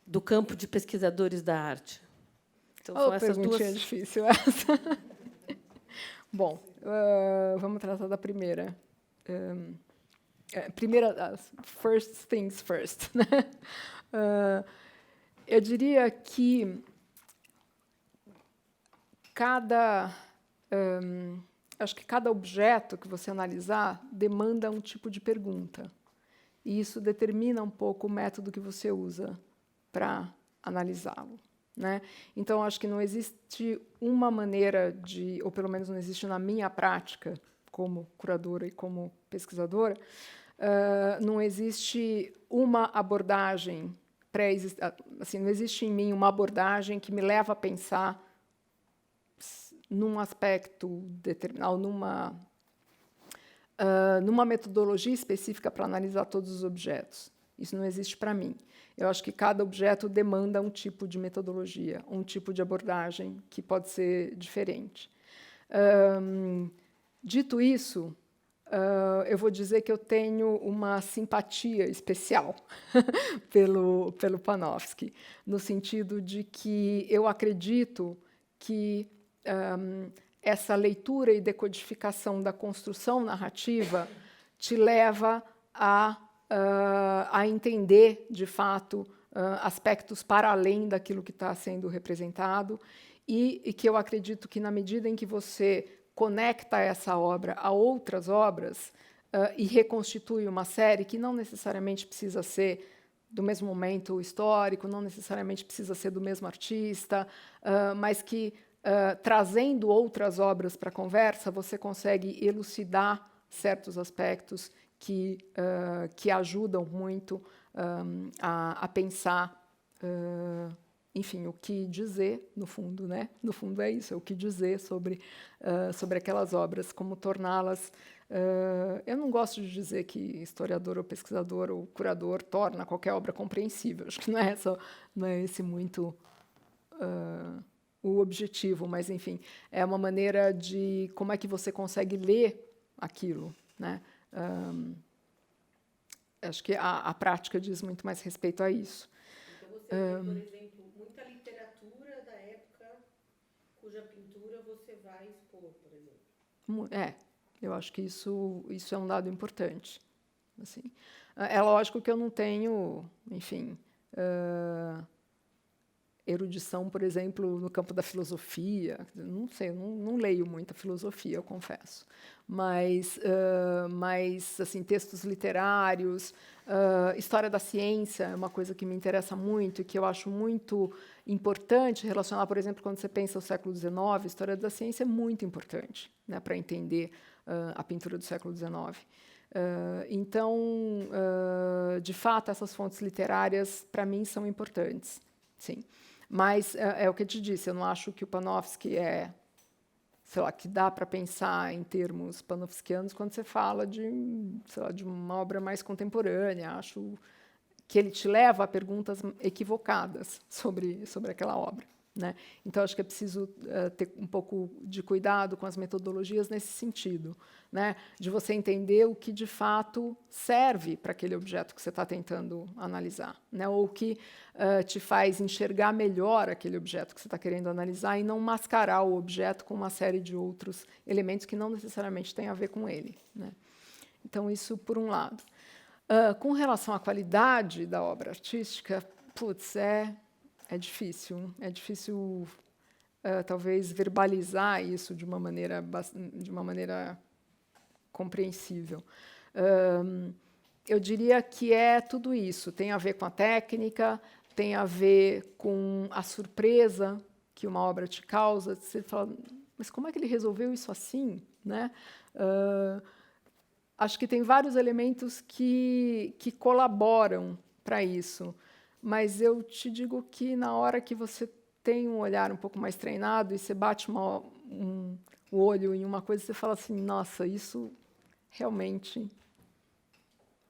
do campo de pesquisadores da arte? Então, são essas perguntinha duas. Difícil essa. Bom, vamos tratar da primeira. Primeira, first things first. Né? Eu diria que acho que cada objeto que você analisar demanda um tipo de pergunta. E isso determina um pouco o método que você usa para analisá-lo. Né? Então, acho que não existe uma maneira de, ou pelo menos não existe na minha prática, como curadora e como pesquisadora, não existe uma abordagem assim, não existe em mim uma abordagem que me leva a pensar num aspecto determinado, numa metodologia específica para analisar todos os objetos. Isso não existe para mim. Eu acho que cada objeto demanda um tipo de metodologia, um tipo de abordagem que pode ser diferente. Dito isso, eu vou dizer que eu tenho uma simpatia especial pelo Panofsky, no sentido de que eu acredito que essa leitura e decodificação da construção narrativa te leva a entender, de fato, aspectos para além daquilo que está sendo representado, e que eu acredito que, na medida em que você conecta essa obra a outras obras e reconstitui uma série que não necessariamente precisa ser do mesmo momento histórico, não necessariamente precisa ser do mesmo artista, mas que, trazendo outras obras para a conversa, você consegue elucidar certos aspectos que ajudam muito a pensar, enfim, o que dizer, no fundo, né? No fundo é isso, é o que dizer sobre aquelas obras, como torná-las. Eu não gosto de dizer que historiador ou pesquisador ou curador torna qualquer obra compreensível. Acho que não é esse muito o objetivo, mas, enfim, é uma maneira de como é que você consegue ler aquilo, né? Acho que a prática diz muito mais respeito a isso. Então, você tem, por exemplo, muita literatura da época cuja pintura você vai expor, por exemplo. Eu acho que isso é um dado importante. Assim. É lógico que eu não tenho, enfim, erudição, por exemplo, no campo da filosofia. Não sei, não leio muita filosofia, eu confesso. Mas assim, textos literários, história da ciência é uma coisa que me interessa muito e que eu acho muito importante relacionar, por exemplo, quando você pensa o século XIX, a história da ciência é muito importante, né, para entender a pintura do século XIX. Então, de fato, essas fontes literárias, para mim, são importantes, sim. Mas é o que eu te disse, eu não acho que o Panofsky sei lá, que dá para pensar em termos panofskianos quando você fala sei lá, de uma obra mais contemporânea. Acho que ele te leva a perguntas equivocadas sobre aquela obra. né? Então, acho que é preciso ter um pouco de cuidado com as metodologias nesse sentido, né? De você entender o que, de fato, serve para aquele objeto que você está tentando analisar, né? Ou o que te faz enxergar melhor aquele objeto que você está querendo analisar e não mascarar o objeto com uma série de outros elementos que não necessariamente têm a ver com ele, né? Então, isso por um lado. Com relação à qualidade da obra artística, putz, é difícil, talvez verbalizar isso de uma maneira compreensível. Eu diria que é tudo isso, tem a ver com a técnica, tem a ver com a surpresa que uma obra te causa. Você fala, mas como é que ele resolveu isso assim, né? Acho que tem vários elementos que colaboram para isso, mas eu te digo que, na hora que você tem um olhar um pouco mais treinado e você bate o olho em uma coisa, você fala assim, nossa, isso realmente,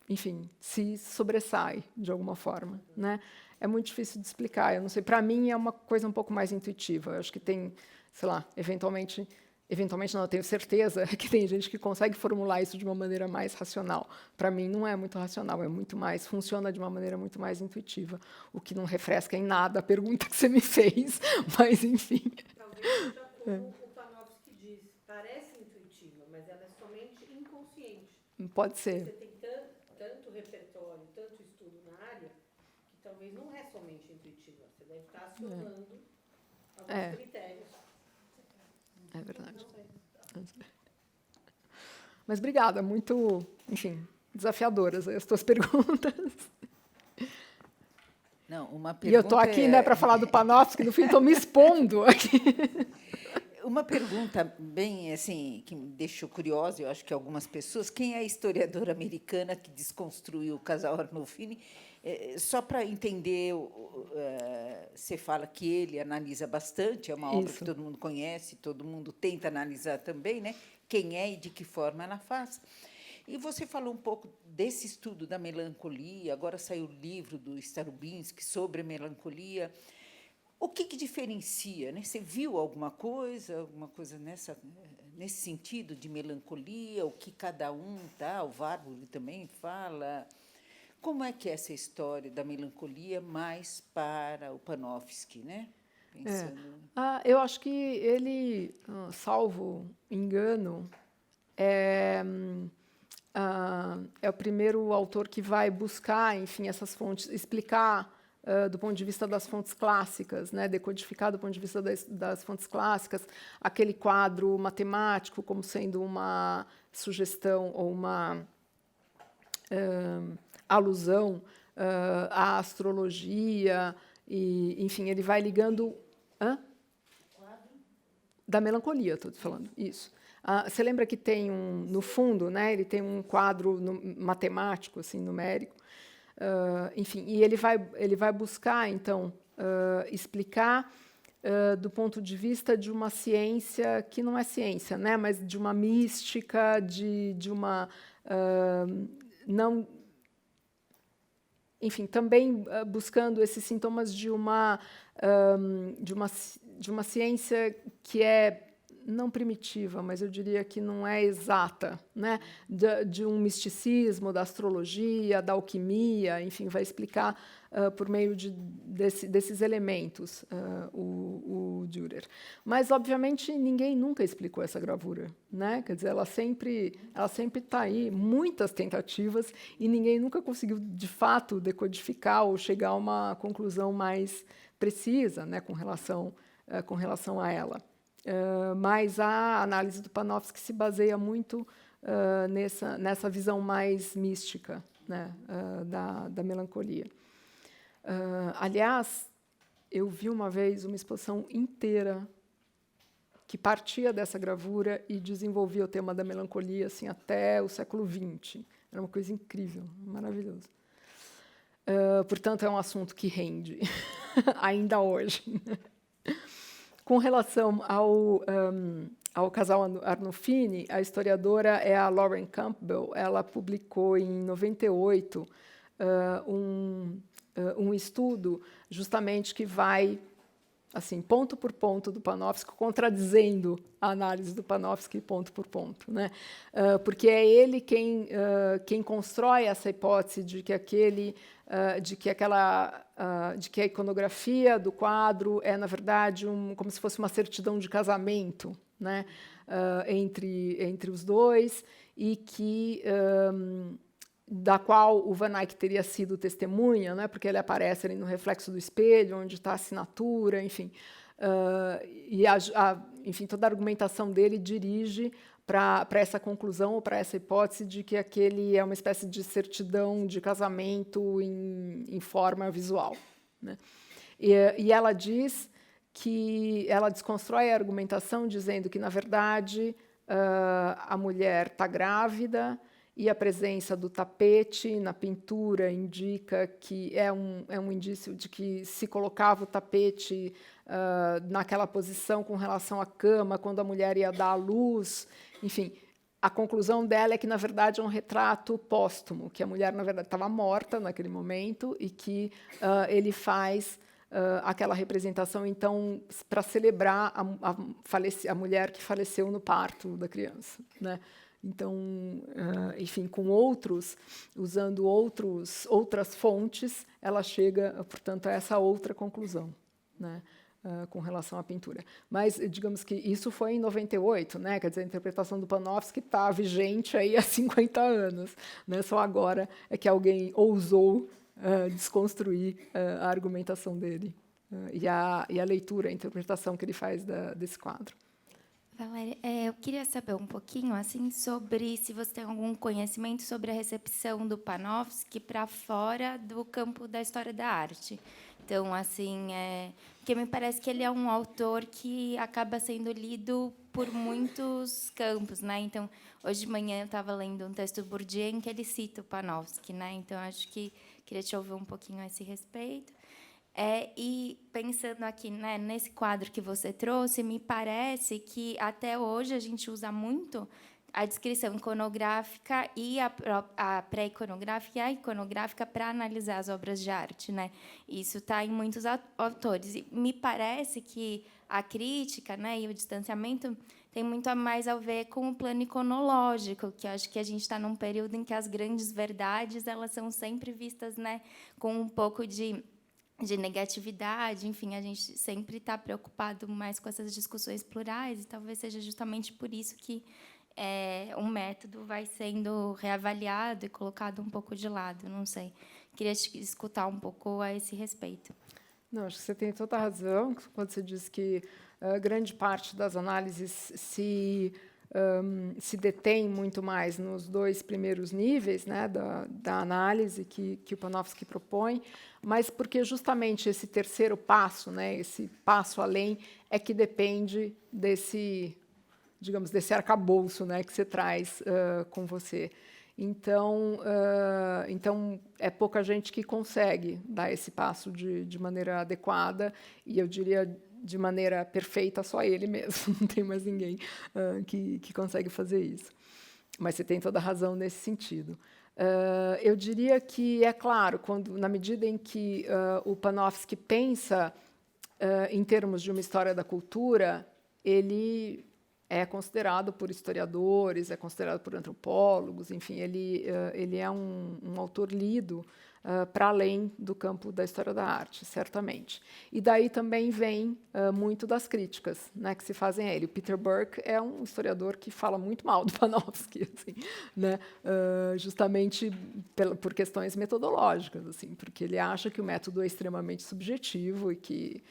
enfim, se sobressai de alguma forma, né? É muito difícil de explicar. Eu não sei, para mim é uma coisa um pouco mais intuitiva. Eu acho que tem, sei lá, eventualmente não, eu tenho certeza que tem gente que consegue formular isso de uma maneira mais racional. Para mim não é muito racional, funciona de uma maneira muito mais intuitiva, o que não refresca em nada a pergunta que você me fez, mas enfim. Talvez seja como o Panofsky diz, parece intuitiva, mas ela é somente inconsciente. Pode ser. Você tem tanto repertório, tanto estudo na área, que talvez não é somente intuitiva. Você deve estar acionando alguns critérios. É verdade. Mas obrigada, muito, enfim, desafiadoras as tuas perguntas. Não, uma pergunta. E eu estou aqui, né, para falar do Panofsky, no fim estou me expondo aqui. Uma pergunta bem assim que me deixou curiosa, eu acho que algumas pessoas, quem é a historiadora americana que desconstruiu o casal Arnolfini? Só para entender, você fala que ele analisa bastante, é uma obra que todo mundo conhece, todo mundo tenta analisar também, né? Quem é e de que forma ela faz. E você falou um pouco desse estudo da melancolia, agora saiu o livro do Starobinsky sobre a melancolia. O que diferencia, né? Você viu alguma coisa nesse sentido de melancolia, o que cada um, tá? O Warburg também fala. Como é que é essa história da melancolia mais para o Panofsky, né? Pensando... Eu acho que ele, salvo engano, é o primeiro autor que vai buscar, enfim, essas fontes, explicar do ponto de vista das fontes clássicas, né, decodificar do ponto de vista das fontes clássicas, aquele quadro matemático como sendo uma sugestão ou uma alusão à astrologia, e, enfim, ele vai ligando... Da melancolia, estou falando, isso. Você lembra que tem no fundo, né, ele tem um quadro matemático, assim, numérico, enfim, e ele vai buscar, então, explicar do ponto de vista de uma ciência que não é ciência, né, mas de uma mística, de uma não, enfim, também buscando esses sintomas de uma ciência que é não primitiva, mas eu diria que não é exata, né? De um misticismo, da astrologia, da alquimia, enfim, vai explicar por meio desses elementos o Dürer. Mas, obviamente, ninguém nunca explicou essa gravura, né? Quer dizer, ela sempre está aí, muitas tentativas, e ninguém nunca conseguiu, de fato, decodificar ou chegar a uma conclusão mais precisa, né, com relação a ela. Mas a análise do Panofsky se baseia muito nessa visão mais mística, né, da melancolia. Aliás, eu vi uma vez uma exposição inteira que partia dessa gravura e desenvolvia o tema da melancolia assim, até o século XX. Era uma coisa incrível, maravilhoso. Portanto, é um assunto que rende, ainda hoje. Com relação ao casal Arnolfini, a historiadora é a Lauren Campbell. Ela publicou, em 98, um estudo justamente que vai assim, ponto por ponto do Panofsky, contradizendo a análise do Panofsky ponto por ponto, né? Porque é ele quem constrói essa hipótese de que a iconografia do quadro é, na verdade, como se fosse uma certidão de casamento, né? Entre os dois, e que da qual o Van Eyck teria sido testemunha, né, porque ele aparece ali no reflexo do espelho, onde está a assinatura, enfim. Enfim, toda a argumentação dele dirige para essa conclusão, ou para essa hipótese de que aquele é uma espécie de certidão de casamento em forma visual, né? E ela diz que ela desconstrói a argumentação dizendo que, na verdade, a mulher está grávida, e a presença do tapete na pintura indica que é um indício de que se colocava o tapete naquela posição com relação à cama, quando a mulher ia dar à luz. Enfim, a conclusão dela é que, na verdade, é um retrato póstumo, que a mulher, na verdade, estava morta naquele momento e que ele faz aquela representação, então, para celebrar a mulher que faleceu no parto da criança, né? Então, enfim, usando outras fontes, ela chega, portanto, a essa outra conclusão, né, com relação à pintura. Mas, digamos que isso foi em 98, né? Quer dizer, a interpretação do Panofsky está vigente aí há 50 anos, né? Só agora é que alguém ousou desconstruir a argumentação dele e a leitura, a interpretação que ele faz desse quadro. Valéria, eu queria saber um pouquinho assim sobre se você tem algum conhecimento sobre a recepção do Panofsky para fora do campo da história da arte. Então, assim, porque me parece que ele é um autor que acaba sendo lido por muitos campos, né? Então, hoje de manhã eu estava lendo um texto do Bourdieu em que ele cita o Panofsky, né? Então, acho que queria te ouvir um pouquinho a esse respeito. E pensando aqui, né, nesse quadro que você trouxe, me parece que até hoje a gente usa muito a descrição iconográfica e a pré-iconográfica e a iconográfica para analisar as obras de arte, né? Isso está em muitos autores. E me parece que a crítica, né, e o distanciamento tem muito mais a ver com o plano iconológico, que eu acho que a gente está num período em que as grandes verdades elas são sempre vistas, né, com um pouco de negatividade, enfim, a gente sempre está preocupado mais com essas discussões plurais, e talvez seja justamente por isso que um método vai sendo reavaliado e colocado um pouco de lado, não sei. Queria te escutar um pouco a esse respeito. Não, acho que você tem toda a razão quando você diz que grande parte das análises se detém muito mais nos dois primeiros níveis, né, da análise que o Panofsky propõe, mas porque justamente esse terceiro passo, né, esse passo além, é que depende desse, digamos, desse arcabouço, né, que você traz com você. Então, é pouca gente que consegue dar esse passo de maneira adequada, e eu diria de maneira perfeita, só ele mesmo, não tem mais ninguém que consegue fazer isso. Mas você tem toda a razão nesse sentido. Eu diria que, é claro, na medida em que o Panofsky pensa em termos de uma história da cultura, ele é considerado por historiadores, é considerado por antropólogos, enfim, ele é um autor lido para além do campo da história da arte, certamente. E daí também vem muito das críticas, né, que se fazem a ele. O Peter Burke é um historiador que fala muito mal do Panofsky, assim, né, justamente por questões metodológicas, assim, porque ele acha que o método é extremamente subjetivo e que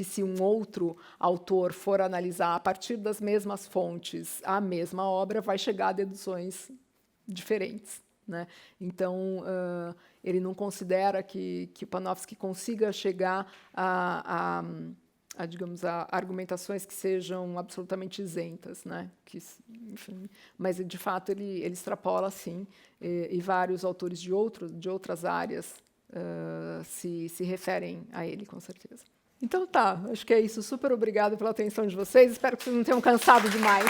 se um outro autor for analisar a partir das mesmas fontes a mesma obra, vai chegar a deduções diferentes, né? Então, ele não considera que o Panofsky consiga chegar digamos, a argumentações que sejam absolutamente isentas, né? Enfim, mas, de fato, ele extrapola, sim, e vários autores de outras áreas se referem a ele, com certeza. Então, tá, acho que é isso. Super obrigada pela atenção de vocês. Espero que vocês não tenham cansado demais.